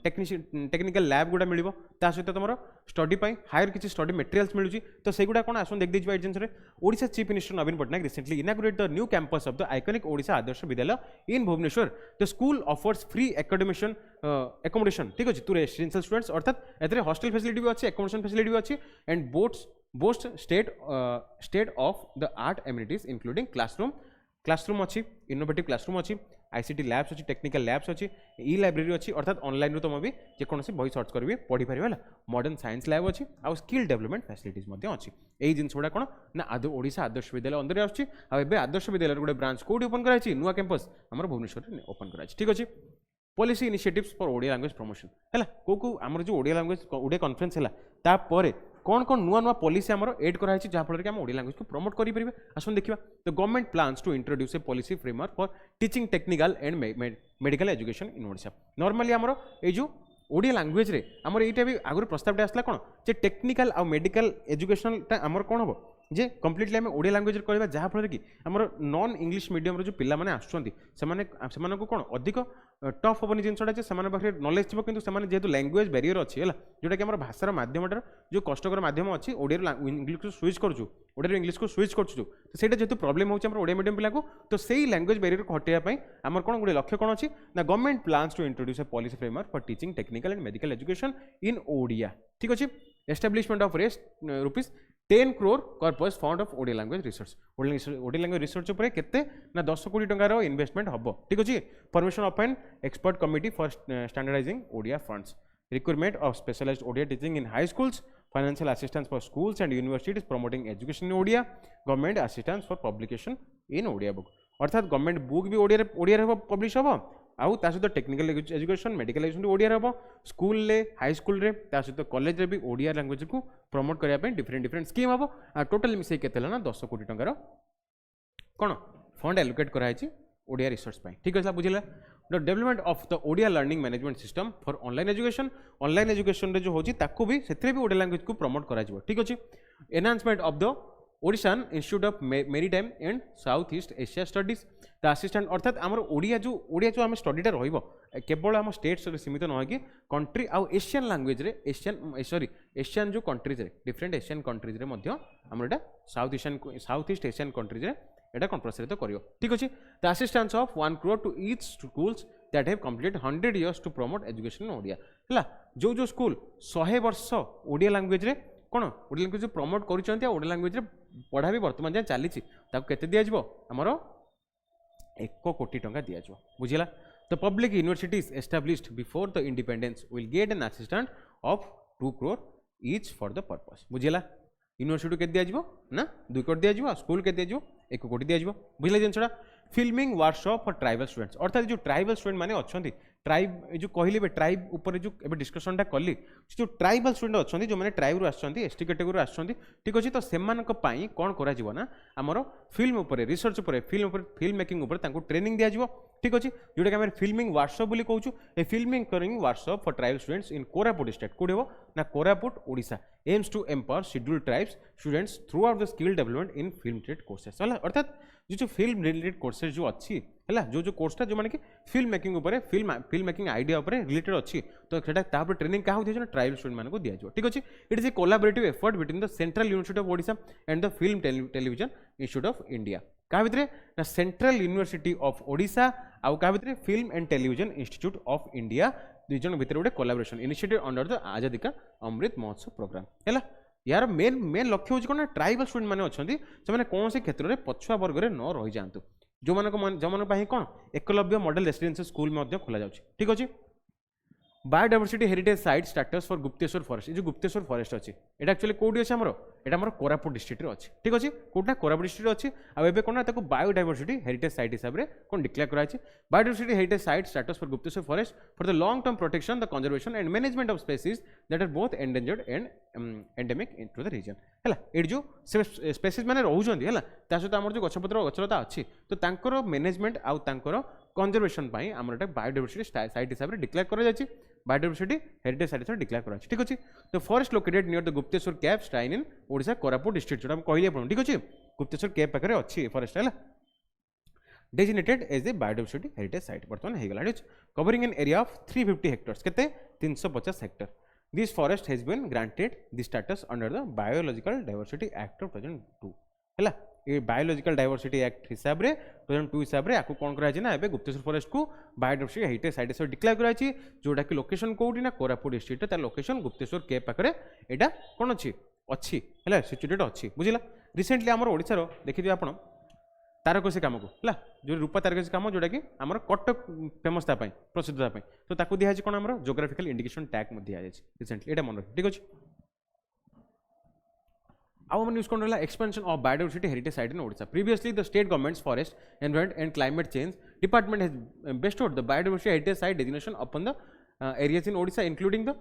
टेक्निकल लैब गुड़ा मिल सहित तुम स्टडी हायर किसी स्टडी मटेरियल्स मिलूँ तो सेगुड़ा कौन आसन देख दीजिए जिन Odisha chief minister Naveen Patnaik recently inaugurate the new campus of the iconic Odisha Adarsha Vidyalaya in Bhubaneswar the school offers free accommodation ठीक अच्छे टू रेसिडेंशियल स्टूडेंट्स अर्थात एथरे हॉस्टल फैसिलिटी भी अच्छी एकोमोडेशन फैसिलिटी भी अच्छी and boast state of the art amenities including classroom अच्छी innovative classroom अच्छी ICT labs अच्छी टेक्निकल लैब्स अच्छी ई लाइब्रेरी अच्छी अर्थात ऑनलाइन रू तुम भी जेकोसी बही सर्च करेंगे पढ़ी पारे है मॉडर्न साइंस लैब अच्छी आउ स्किल डेवलपमेंट फैसिलिटीज अच्छी यही जिनिस गुड़ा कौन ना ओडिशा आदर्श विद्यालय अंदर आसूँ आदर्श विद्यालय गोटे ब्रांच कौटी ओपन कराई नुआ कैंपस आम भुवनेश्वर ओपन कराई ठीक अच्छे policy initiatives for Odia language promotion है को आमर जो ओडिया लैंग्वेज ओडिया कॉन्फ्रेंस है तापर कौन कौन नुआ नुआ पॉलिसी आमर एड कराई जहाँफल कि आम ओडिया लैंग्वेज को प्रमोट करेंगे आसन देखा तो government plans to introduce a policy framework for teaching technical and medical education in Odisha normally आमर ये जो ओडिया लैंग्वेज रे आमर एटा भी आगुरी प्रस्ताव आसला कौन जे टेक्निकल आ मेडिकल एजुकेशन आमर कौन हम जे कम्प्लीटली आम ओडिया लैंग्वेज कहवा जहाँफल कि आमर नॉन इंग्लिश मीडियम जो पिला माने आसुचंती सेमाने कौन अधिक टफ हेनी जिनसा से पाखे नॉलेज थी कि जेहेतु लैंग्वेज बैरियर अच्छी है जोटा कि आम भाषार मध्यमटार जो कष्टकर मध्यम अच्छी ओडिया इंग्लिश को स्विच करूँ ओडिया इंग्लिश को स्विच करूँ तो सहीटा जेहेतु प्रोब्लेम होची आम ओडिया मीडियम पिला तो सही लैंग्वेज बैरियर को हटाइवाई आम कौन गोटे लक्ष्य कौन अच्छी ना government plans to introduce a policy framework for teaching technical and medical education in Odia ठीक अच्छे establishment of rupees 10 crore corpus fund of Odia language research Odia language research उपर केते ना 10 कोटी टंकार इन्वेस्टमेंट हम ठीक अच्छे permission of an expert committee for standardising Odia funds recruitment of specialised Odia teaching in high schools financial assistance for schools and universities promoting education in Odia government assistance for publication in Odia book अर्थात government book भी Odia publish हम आउ ता सहित technical education medical education Odia हम school high school रे ता सहित कॉलेज रे भी ओडिया लैंग्वेज को प्रमोट करने डिफरेंट स्कीम हम टोटल मिसे केते ना 10 कोटी टंकार कौन फंड एलोकेट कराई ओडिया रिसर्च ठीक है बुझे the development of the Odia learning management system for online education जो होची ताको भी से भी ओडिया लैंग्वेज को प्रमोट करा ठीक अच्छे enhancement of the Odishan institute of maritime and south east Asia studies the assistant अर्थात आम ओडिया जो आम स्टडीटा रहिबो केवल आम स्टेट्स सीमित न कि कंट्री आउ एशियन लैंग्वेज रे एशियन जो कंट्रीज रे डिफरेंट एशियन कंट्रीज रे मध्य आमर एटा साउथ ईस्ट एशियन कंट्रीज रे एटा कौन प्रसारित करियो ठीक अच्छे the assistance of 1 crore to each schools that have completed 100 years to promote education in Odia है जो स्कूल 100 वर्ष ओडिया लैंग्वेज रे कौन ओडिया लैंग्वेज प्रमोट कर ओडिया लैंग्वेज पढ़ा भी बर्तमान जाए चली केते दिज्व आमर 1 कोटी टंका दिज्व बुझला the public universities established before the independence will get an assistant of 2 crore each for the purpose बुझला यूनिवर्सिटी के दिज्व ना 2 कोटी दिज्व स्कूल के दिज्व 1 कोटी दिज्व बुझला जिनसा filming workshop for tribal students अर्थात जो ट्राइबल स्टूडेंट माने अच्छी ट्राइब जो कहली ट्राइब उपर जो डिस्कसनटा कली जो ट्राइबल स्टूडेंट अच्छा जो मैंने ट्राइब रू आसछन्ती एसटी कैटेगरी आसछन्ती ठीक अच्छे तो से कौन करा ना आमर फिल्म उपर रिसर्च उपर फिल्म मेकिंग उपर तांको ट्रेनिंग दिया ठीक अच्छे जोटा कि आम फिल्मिंग वर्कशॉप बोली कहूँ a filming workshop for tribal students in Koraput state कौन हो ना Koraput Odisha aims to empower scheduled tribes students throughout the skill development in film related courses है अर्थात जो फिल्म रिलेटेड कोर्सेस जो अच्छी है जो कोर्सटा जो मैंने फिल्म मेकिंग उपर फिल्म मेकिंग आइडिया उपर रिलेटेड अच्छी तो सेटा ट्रेनिंग क्या दिया ट्राइबल स्टूडेंट मानक दिया ठीक अच्छे it is a collaborative effort between the central university of Odisha and the film television institute of India क्या भितर ना सेंट्रल यूनिवर्सिटी ऑफ ओडिशा आउ क्या भितर film and television institute of India दुई जन भितर गोटे कोलाबोरेशन इनिशिएटिव अंडर द आजादी का अमृत महोत्सव प्रोग्राम है यार मेन लक्ष्य हूँ कौन ट्राइबल स्टूडेंट मैंने अच्छा से कौन से क्षेत्र में पछुआ वर्ग में न रही जातु जो मानी कौन एकलव्य मॉडल रेसिडेंशियल स्कूल खोल ठीक अच्छे biodiversity heritage site status for Gupteswar forest जो गुप्तेश्वर फॉरेस्ट अच्छी ये एक्चुअली कौटी अच्छे आमर कोरापुट डिस्ट्रिक्ट अच्छी ठीक अच्छे कौटना कोरापुट डिस्ट्रिक्ट अच्छी आगे कौन बायोडायवर्सिटी हेरिटेज साइट हिसाब से कौन डिक्लेयर कराई biodiversity heritage site status for Gupteswar forest for the long term protection the conservation and management of species that are both endangered and endemic in to the region है ये जो species मैंने रोचान है सहित आम जो गछपत्र गछलता अच्छी तो तांकर मैनेजमेंट आउ तांकर कंजर्वेशन आम बायोडायवर्सिटी साइट हिसाब से डिक्लेयर कर बायोडायवर्सिटी हेरिटेज साइट हिसाब से डिक्लेयर कर ठीक अच्छे तो forest located near the Gupteshwar cave shrine in Odisha Koraput district जो कहली ठीक अच्छे गुप्तेश्वर केव पाखे अच्छी फॉरेस्ट है designated as a biodiversity heritage site बर्तमान हो गला covering an area of 350 hectares केते 350 hectare this forest has been granted the status under the biological diversity act of 2002 है ये बायोलॉजिकल डायवर्सिटी एक्ट हिसाब से 2002 हिसाब से आपको कौन कराई ना ए गुप्तेश्वर फॉरेस्ट को बायोडायवर्सिटी हेरिटेज साइट हिसाब से डिक्लेयर कराई जोटा कि लोकेशन कौटी ना कोरापुट डिस्ट्रिक्ट तार लोकेशन गुप्तेश्वर केव पाखे यहाँ कौन अच्छी अच्छी है सिचुएटेड अच्छी बुझला रिसेंटली आम ओडिशार देखिए आप तारकसी कम को है जो रूपा तारकसी कम जोटा कि आम कटक फेमसता प्रसिद्धता तो ताकू दिखाई कौन आम जोग्राफिकल इंडिकेशन टैग दिखाई रिसेंटली यहाँ मन रखिए ठीक अच्छे आउ यूज कौन रहा expansion of biodiversity heritage site in Odisha previously the state government's forest environment and climate change department has bestowed the biodiversity heritage site designation upon the areas in Odisha including the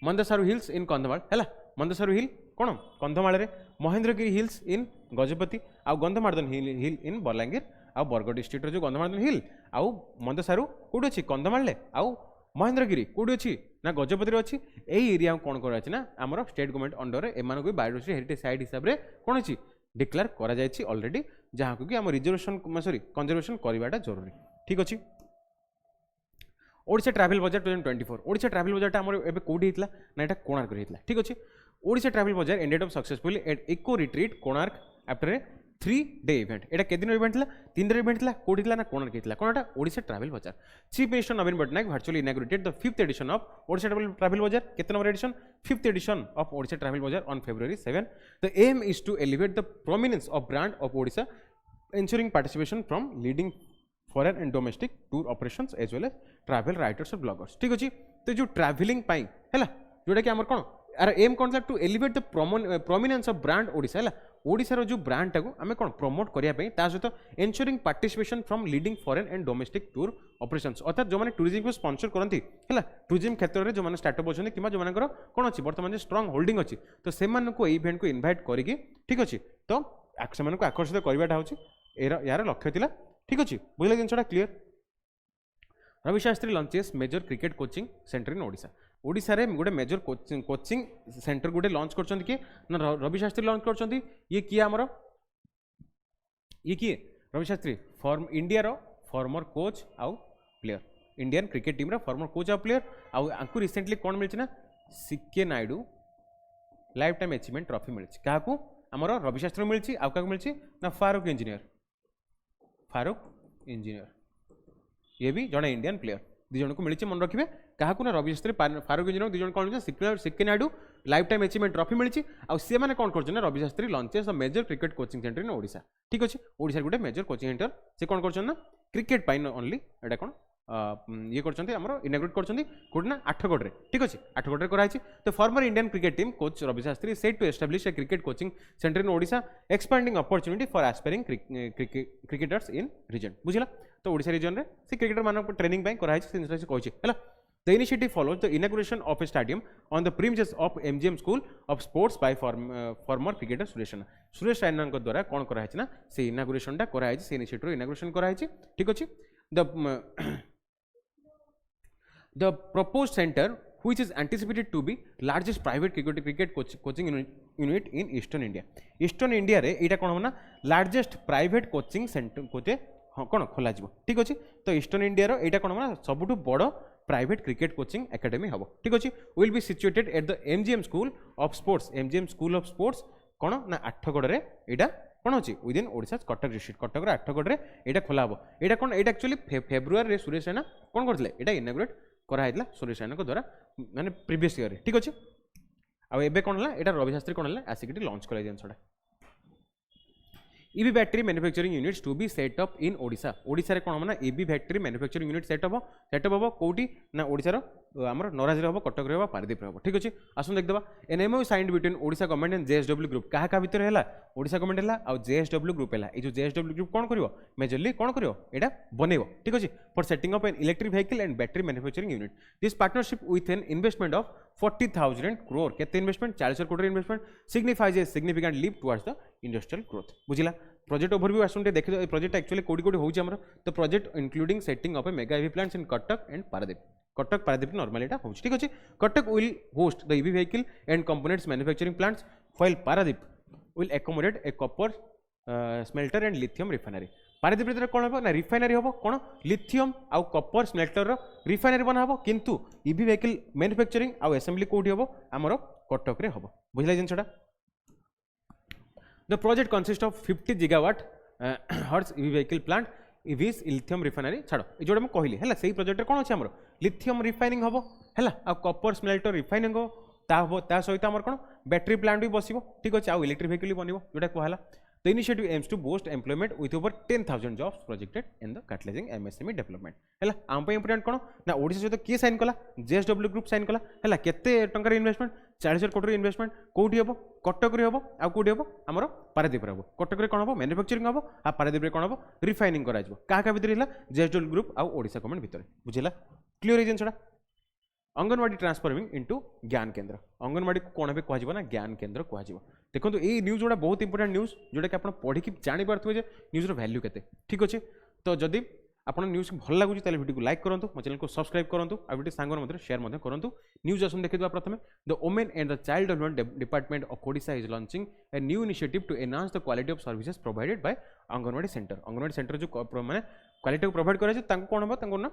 Mandasaru hills in Kandhamal है Mandasaru hill कौन Kandhamal Mahendragiri hills in Gajapati आउ गंधमार्दन हिल इन बलांगीर आउ Bargarh district जो गंधमार्दन हिल आउ मंदसारू कौटी अच्छी कंधमाल आउ महेंद्रगिरी कौटी अच्छी ना गजपति अच्छी यही एरिया कौन कराई ना आम state government under aim biodiversity heritage site हिसाब से कौन अच्छी डिक्लेयर कर ऑलरेडी जहाँ को कि आम रिजर्वेशन सॉरी कंजर्वेशन करवाटा जरूरी ठीक अच्छे ओडिशा ट्रैवल बजार 2024 ओडिशा ट्रैवल बजार आम एवं कौटी होता ना यहाँ कोणार्क होता ठीक अच्छे Odisha travel bazaar ended up successfully at eco retreat Konark after a 3-day event एटा के दिन इवेंट था 3 दिन इवेंट था कौटी ना कोणार्क होता कौन Odisha travel bazaar chief minister Naveen Patnaik virtually inaugurated the 5th edition of Odisha travel bazaar कितना number edition 5th edition of Odisha travel bazaar on February 7 the aim is to elevate the prominence of brand of Odisha ensuring participation from leading foreign and domestic tour operations as well as travel writers और bloggers ठीक अच्छे तो जो travelling है जोटा कि आम कौन यार एम कौन था to elevate the prominence of brand Odisha है ओडिशार जो ब्रांड टाक आम कौन प्रमोट करने सहित ensuring participation from leading foreign and domestic tour operations अर्थात जो मैंने टूरिज्म को स्पॉन्सर करती है टूरिज्म क्षेत्र में जो मैंने स्टार्टअप अच्छे कि जो मैंने कौन अच्छी बर्तमान स्ट्रॉन्ग होल्डिंग अच्छी तो से इवेंट को इनवाइट करके ठीक अच्छे तो से आकर्षित करवाटा हूँ यार लक्ष्य थिला ठीक अच्छे बुझे जिनसा clear Ravi Shastri launches major cricket coaching centre in Odisha Odisha रे गोटे मेजर कोचिंग सेंटर गोटे लॉन्च कर किए ना रवि शास्त्री लॉन्च कर ये किए आमर ये किए रवि शास्त्री इंडिया रो फॉर्मर कोच आउ प्लेयर इंडियन क्रिकेट टीम रो फॉर्मर कोच आउ प्लेयर आउ रिसेंटली कौन मिली ना C K Naidu lifetime achievement trophy मिली क्या आमर रवि शास्त्री मिली आउ क्या मिली ना फारूक इंजीनियर ये भी जड़े इंडियन प्लेयर दी जन को मिली मन रखिए क्या ना रवि शास्त्री फारूक इंजीनियर दी जन कौन C K Naidu lifetime achievement trophy मिली आउ मैंने कौन कर Ravi Shastri launches major cricket coaching centre in Odisha ठीक अच्छे ओडिशा गोटे मेजर कोचिंग सेंटर से कौन कर क्रिकेट ओनली एटा कौन ये कर इनाग्रेट कर ना आठगढ़ ठीक अच्छे आठगढ़ कराई तो former Indian cricket team coach Ravi Shastri set to establish a cricket coaching centre in Odisha expanding opportunity for aspiring cricketers in region बुझला तो ओडिशा रीजन रे से क्रिकेटर मान ट्रेनिंग कराई से कहला The initiative follows the inauguration of a stadium on the premises of MGM School of Sports by former cricketer Suresh Raina Suresh Raina द्वारा कौन कराई ना से इनागुरेशन कराई से इनिशिएटिव इनागुरेशन कराई ठीक अच्छे the proposed center which is anticipated to be largest private cricket coaching unit in eastern India रे एटा कौन होना largest private coaching center कोते कौन खोल ठीक अच्छे तो ईस्टर्न इंडिया रो एटा कौन होना सबुठ बड़ प्राइवेट क्रिकेट कोचिंग एकेडमी हम ठीक अच्छे will be situated at the MGM school of sports कौन ना आठगढ़ रे एटा कौन अच्छे विदिन ओडिशा कटक डिस्ट्रिक्ट कटक आठगढ़ रे एटा खोला हम एटा कौन एटा एक्चुअली फेब्रुआरी सुरेश रैना कौन करते एटा इनाग्रेट कराइला सुरेश रैना द्वारा माने प्रीवियस ईयर ठीक अच्छे आबे कौन है एटा रवि शास्त्री कौन है आसिक लॉन्च कराई जिनसा EV battery manufacturing units to be set up in Odisha Odisha रे कोन हम ना EV battery manufacturing unit setup हो कोटी ना ओडिशा रो हमर नराज रे हो कटक रे हो पारदीप रे हो ठीक अछि आसुन देख दबा an MOU signed between Odisha government and JSW group काहा का भीतर हैला ओडिशा गवर्नमेंट हैला आ JSW ग्रुप हैला ए जो JSW ग्रुप कोन करिवो मेजरली कोन करिवो एटा बनेइबो ठीक अछि for setting up an electric vehicle and battery manufacturing unit this partnership with an investment of 40,000 crore केते investment 40 crore investment signifies a significant leap towards the industrial growth बुझिला प्रोजेक्ट ओवरव्यू आसुन देखिए प्रोजेक्ट एक्चुअली कोडी कोडी होउची हमर तो project including setting up a mega EV plants in Cuttack and Paradip normally एटा होउची ठीक अछि Cuttack will host the EV vehicle and components manufacturing plants while Paradip will accommodate A copper smelter and lithium refinery Paradip रे कोन हो ना रिफाइनरी हो कोन लिथियम आउ copper smelter रो refinery बना हो किंतु EV व्हीकल मैन्युफैक्चरिंग आउ असेंबली कोडी हो हमरो कटक रे हो बुझला जिनसडा The project consists of 50 gigawatt hertz EV vehicle plant EVs lithium refinery छाड़ो ये जोड़ा मैं कहली है से प्रोजेक्ट कौन अच्छे आमर लिथियम रिफाइनिंग हम है आ कॉपर स्मेल्टर रिफाइनिंग हो सहित आम कौन बैटेरी प्लांट भी बस ठीक अच्छे आउ इलेक्ट्रिक व्हीकल भी बनब जोटा कहला The initiative aims to boost employment with over 10,000 jobs projected in the catalyzing MSME development. है आम इंपोर्टाट कौन ना ओडिशा सहित किए साइन कला JSW ग्रुप साइन कला है केते टंकार इन्वेस्टमेंट 40,000 कोटी इन्वेस्टमेंट कौटी हम कटक हम आउ कौटी हम आमर पारादीप हम कटक कौन हम मैन्युफैक्चरिंग हम आ पारादीप कौन हम रिफाइनिंग करा क्या भितर JSW ग्रुप आउ ओडिशा गवर्नमेंट भितर बुझेगा क्लियर ये जिनसा अंगनवाड़ी ट्रांसफॉर्मिंग इनटू ज्ञान केन्द्र अंगनवाड़ी को कौन कह ज्ञान केन्द्र कह देखो ये न्यूज जोड़ा बहुत इंपोर्टेंट न्यूज जोटा कि आप पढ़ी जानीपे न्यूज वैल्यू के ठीक अच्छे तो जदि आपन न्यूज भल लगुच वीडियो को लाइक करूँ मो चैनल को सब्सक्राइब करूँ आ वीडियो सांग शेयर करूँ न्यूज आसन देखिए प्रथम the women and the child development department of Odisha is launching a new initiative to enhance the quality of services provided by Anganwadi centre जो माने क्वालिटी को प्रोवाइड करा कौन हम ना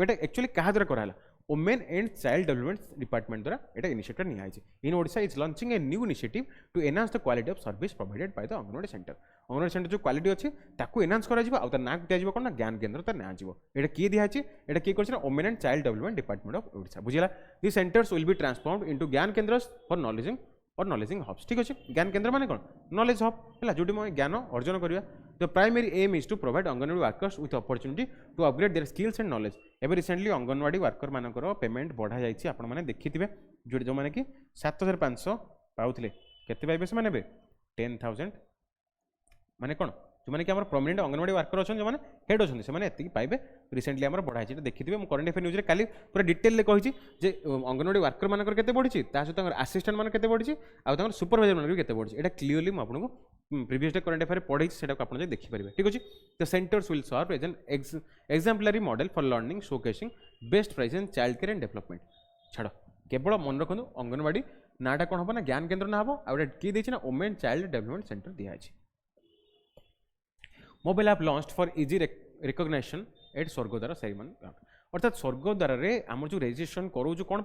एक्चुअली क्या द्वारा कराला women and child development department द्वारा एटा इनिशिएटिव निया in Odisha is launching a new initiative to enhance the quality of service provided by the anganwadi centre जो क्वालिटी अच्छी ताकू एनहांस करा जिवो आ त नाक दिया जिवो कोन ना ज्ञान केन्द्र त ना जिवो एटा किए दिया अछि एटा की करछ ना women and child development department of Odisha बुझिला this centres will be transformed into Gyan Kendras for नॉलेजिंग और नॉलेजिंग हब्स ठीक अच्छे ज्ञान केन्द्र माने कौन नॉलेज हब है जो ज्ञान अर्जन करवा the primary aim is to provide Anganwadi workers with opportunity to upgrade their skills and knowledge एवं रिसेंटली अंगनवाड़ी वर्कर मानकर पेमेंट बढ़ा जाइए आपने देखिए जो मैंने कि 7,500 पाऊले केते पाइबे से माने 10,000 माने कौन जो मैंने कि परमानेंट अंगनवाड़ी वर्कर अच्छा जो हेड अच्छे से पाइबे रिसेंटली आम बढ़ाई देखिए मुझे करेन्ट अफेयर न्यूज में काली पूरा डिटेल कही अंगनवाड़ी वर्कर मानकर केते बढ़ी सहित आसिस्टेंट मान केते बढ़ी आउ सुपरवाइजर मान केते बढ़ी एटा क्लीयरली मुझे आपको प्रीवियस डे करेन्ट अफेयर पढ़ाई से आप देखिपारे ठीक अच्छे the centres will serve as an exemplary model for learning showcasing best price in child care and development छाड़ केवल मन रखु अंगनवाड़ी नाटा कौन हम ना ज्ञान केन्द्र ना हम आउ किए देना वुमेन चाइल्ड डेवलपमेंट सेंटर दिखाई mobile app launched for easy recognition at Swargadwar ceremony ground अर्थात स्वर्गद्वार में आम जो रजिस्ट्रेशन करूँ कौन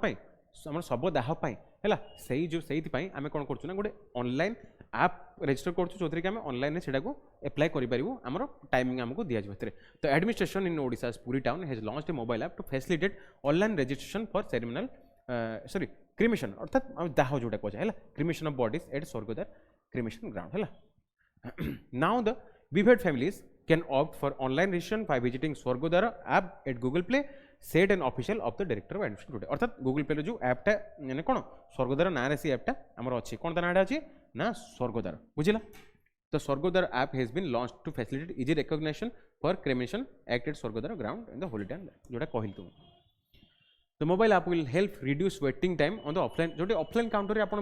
आम शव दाहपाई है से आम कौन कर गोटे ऑनलाइन ऐप रजिस्टर करोथि कि आम ऑनलाइन से एप्लाई करूँ आम टाइमिंग आमको दि जाए तो administration in Odisha Puri town has launched a mobile app to facilitate online registration for ceremonial sorry cremation अर्थात दाह जोटा कहे है cremation of bodies at Swargadwar cremation ground है now the Vivid families can opt for online registration by visiting Swargodara app at Google Play, said an official of the director of admission today. अर्थात Google Play जो app टा यानी कौन स्वर्गद्वार ना सी app टा हमर अछि कोन नाडा अछि ना स्वर्गद्वार बुझिला तो Swargadwar app has been launched to facilitate easy recognition for cremation act at Swargadwar ground in the holy time जोटा कहल तुम the mobile app will help reduce waiting time on the offline जो ऑफलाइन काउंटर आप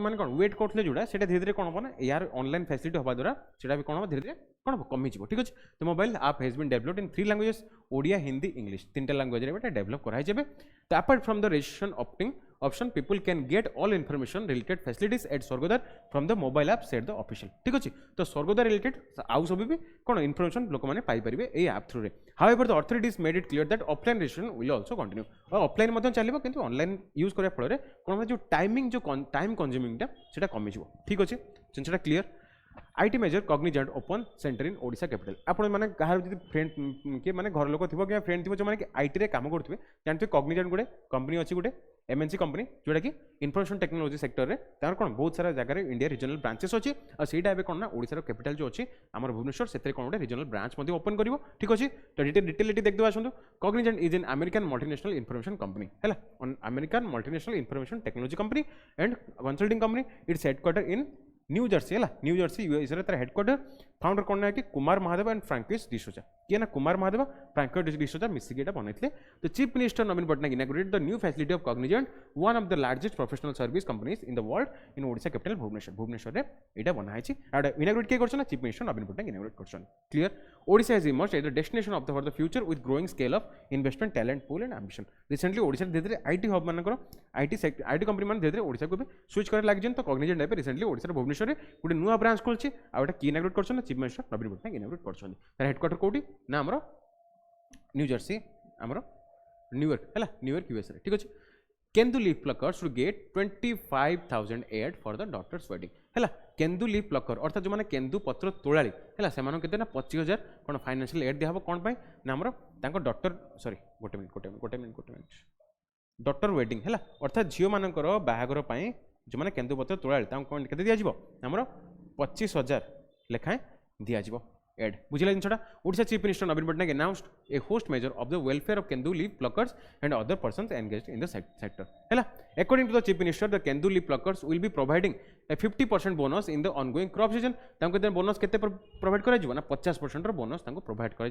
वेट करते जोड़ा से धीरे धीरे कौन हम ना यार ऑनलाइन फैसिलिटी हवा द्वारा से भी कौन हम धीरे धीरे कौन कमी ठीक अच्छे तो mobile app has been developed in 3 languages Odia Hindi English 3टा लैंग्वेज रे डेवलप कराई जेबे तो apart from the registration opting option people can get all information related facilities at Swargadwar from the mobile app set the official ठीक अच्छे तो स्वर्गद्वार related आउ सब भी कौन इनफॉरमेशन लोक मैंने पाइपर ए ऐप थ्रू रे however the authorities made it clear that offline registration will also continue और ऑफलाइन मध्य चलिबो किंतु ऑनलाइन यूज करबा फल कौन जो टाइमिंग जो टाइम कंज्यूमिंगटा सेटा कमी जिवो ठीक अच्छे जिनसा clear IT major Cognizant open centre in Odisha capital आपण माने कहार जदि फ्रेंड के माने घर लोक थिबो कि फ्रेंड थिबो जो माने आईटी रे काम करथुबे जानते कॉग्निजेंट गोटे कंपनी अछि गोटे एमएनसी कंपनी जोटा कि इनफॉरमेशन टेक्नोलॉजी सेक्टर रे तार कोन बहुत सारा जगह रे इंडिया रीजनल ब्रांचेस अछि और सेटा एबे कोन ना ओडिसा रो कैपिटल जो अछि हमर भुवनेश्वर सेतरे कोन गोटे रीजनल ब्रांच मध्ये ओपन करिवो ठीक अछि तो डिटेल देख देबा आसंतु Cognizant is an American multinational information company हैला American multinational information technology company and consulting company its headquarter in New Jersey है न्यू जर्सी यूएस रे तार हेडक्वार्टर फाउंडर कौन है कि कुमार महादेव एंड फ्रांकिस डिसोजा किए ना कुमार महादेव फ्रांकिस डिसोजा मिसिकी एटा बनैथिले तो chief minister Naveen Patnaik inaugurated the new facility of Cognizant one of the largest professional service companies in the world in Odisha capital Bhubaneswar रे एटा बनाइछि आड इनागुरेट के करछन chief minister Naveen Patnaik inaugurate करछन clear Odisha has emerged as the destination of the for the future with growing scale of investment talent pool and ambition recently Odisha धीरे धीरे IT hub मानकर आईटी कंपनी मान धीरे धीरे ओडिशा को स्विच करे लाग तो Cognizant type recently Odisha Bhubaneswar रे गोटे नुआ ब्रांच खोलछि आ एटा की इनागुरेट करछन chief minister Naveen Patnaik inaugurate करछन तार हेडक्वार्टर कोठी ना हमरो न्यू जर्सी हमरो न्यूयॉर्क है न्यूयॉर्क यूएस रे ठीक अछि kendu leaf pluckers to get 25,000 aid for the daughters wedding है केंदू लीफ प्लकर अर्थात जो मैंने केंदू पत्र तोड़ाली है से ना 25,000 कौन फाइनेंशियल एड दिया कौन पाई ना हमर डॉक्टर सॉरी गोटे मिनट डॉक्टर वेडिंग है अर्थात झील मानकर बाहागर जो मैंने केंदू पत्र तोड़ाली कौन के दिज्व आमर 25,000 लेखाएं दिज्व एड बुझे जिनटा Odisha chief minister Naveen Patnaik announced a host measure of the welfare of kendu leaf pluckers and other persons engaged in the sector है according to the chief minister the kendu leaf pluckers will be providing a 50% bonus in the ongoing crop season bonus के provide कर 50% bonus provide कर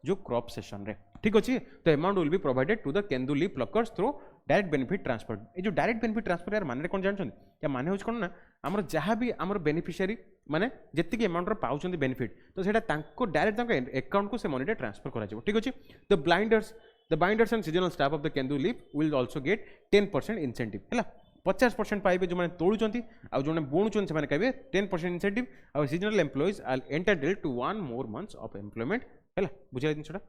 जो crop session रे ठीक अच्छे तो amount will be provided to the kendu leaf pluckers through direct benefit transfer ये जो डायरेक्ट बेनिफिट ट्रांसफर यार माने कौन जानते या माने होछ कौन ना आमर जहाँ भी आमर बेनिफिशियरी माने जितकी अमाउंट पाउछन बेनिफिट तो सेटा तांको डायरेक्ट अकाउंट को से मनी ट्रांसफर करा ठीक अच्छे the binders and seasonal staff of the kendu leaf will also get 10% incentive है 50% पाइबे जो मैंने तोड़ुंट आउ जो बुणुंट से कहे 10% इंसेंटिव आउ seasonal employees are entitled to 1 more months of employment है बुझे जिनटा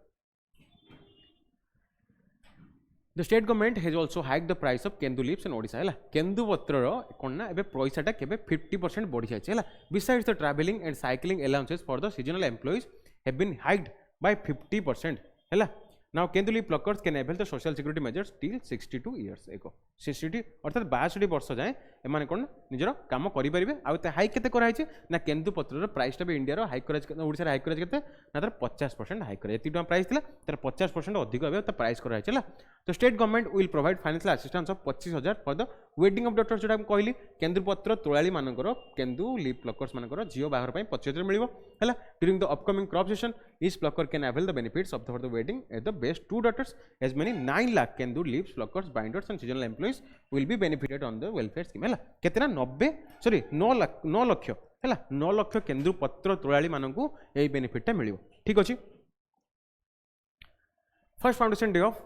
The state government has also hiked the price of kendu leaves in Odisha है केंदु पत्र कौन ना एबे पैसाटा केबे 50% बढ़ी जाए है besides the travelling and cycling allowances for the seasonal employees have been hiked by 50% है now kendu leaf pluckers can avail the social security measures till 62 years एको 62 अर्थात 62 वर्ष जाए एमाने कोन निजरो काम करि परिबे आ हाइक केते करा हिचे ना केंदु पत्रर प्राइसटा बे इंडिया रो हाइक करा ओडिसा रे हाइक करा केते ना तर 50% हाइक करा एति प्राइस थिला तर 50% अधिक अबे त प्राइस करा हिचे तो state government will provide financial assistance of 25,000 for the wedding of daughter जोटा कहली केंदु पत्र तोलाली मानकर केंदु लीफ प्लकर्स मानकर जियो बाहर पई 25,000 मिलिबो हला during the upcoming crop season each Plucker can avail the benefits of the wedding at the best 2 daughters as many 9 lakh kendu leaves pluckers binders and seasonal employees will be benefited on the welfare scheme है कितना 9 लाख है 9 लाख केंदु पत्र तोलाली मानकू यही बेनिफिटा मिलिबो ठीक अछि first foundation day of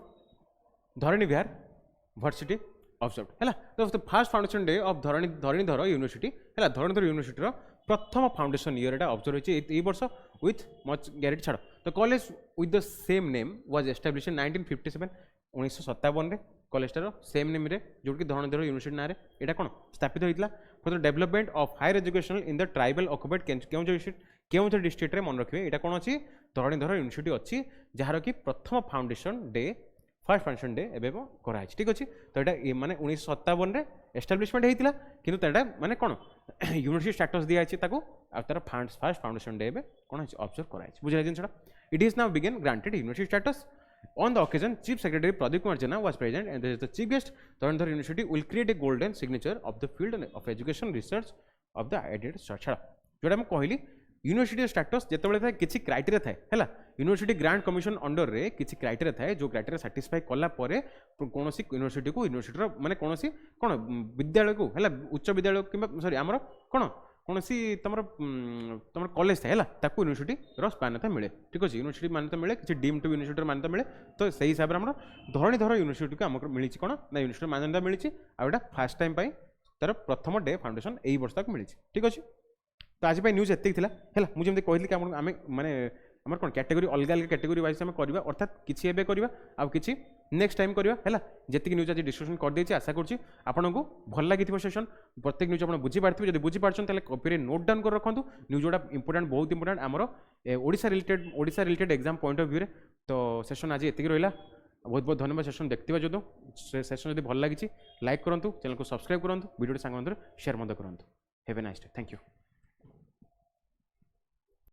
धरणी विहार university observe है तो first foundation day of Dharanidhar university है धरणीधर यूनिवर्सिटी प्रथम फाउंडेशन ईयर होता होती वर्ष विथ मच ग्यारेंटी छाड़ तो college with the same name was establish in 1957 1957 कॉलेजटार सेम नेम रे जोकि धरणीधर यूनिवर्सिटी ना यहाँ कौन स्थापित होता for the development of higher education in the tribal occupied Keonjhar district में मन रखिए यहाँ कौन अच्छी धरणीधर यूनिवर्सिटी अच्छी जार कि प्रथम foundation day first foundation day एवं कराई ठीक अच्छे तो यहाँ माने 1957 एस्टाब्लिशमेंट होता कि माने कौन यूनिवर्सिटी स्टेटस दिखाई तार फर्स्ट फाउंडेशन डे कौन ऑब्जर्व कराई बुझे जिनसा it is now begun granted university status on the occasion chief secretary Pradeep Kumar Jena was present and the chief guest Dharanidhar University will create a golden signature of the field of education research of the identity छाड़ा जोटा मैं कहली university status जिते था किसी criteria थाए है university grant commission under रे किसी क्राइटेरिया थाए जो क्राइटेरिया साटिस्फाई कला कौन यूनिवर्सिटी को यूनिवर्सिटी माने कौन कौन विद्यालय को है उच्च विद्यालय कि सॉरी आमर कौन कौन तुम तुम कॉलेज था है यूनिवर्सिटी मान्यता मिले ठीक अच्छे यूनिवर्सिटी मान्यता मिले किसी डीम टू यूनिवर्सिटी मान्यता मिले तो सही हिसाब से आम धरणीधर यूनिवर्सिटी को आमको मिली कौन ना यूनिवर्सिटी मान्यता मिली आउटा फास्ट टाइम तार प्रथम डे फाउंडेशन यही वर्ष तक मिली ठीक अच्छे तो आज न्यूज एतिक है मुझे कहली कि आम माने आम कौन कैटेगोरी अलग अलग कैटेगोरी वाइज आम करवा अर्थात किसी एबे करवा आ किसी नेक्स्ट टाइम करवा है जी न्यूज आज डिस्कसन कर देछि आशा करुँच आपन को भल लगी सेशन प्रत्येक न्यूज आप बुझीपारे जब बुझीपारे कॉपी नोट डाउन कर रखु न्यूज जोड़ा इंपोर्टेंट बहुत इंपोर्टेंट आमर Odisha related exam point of view तो सेशन आज एतिक रहा बहुत बहुत धन्यवाद सेशन देखते जो सेशन जब भल लगी लाइक करूँ चैनल को सब्सक्राइब करूँ वीडियो सांग शेयर करूँ have a nice day thank you.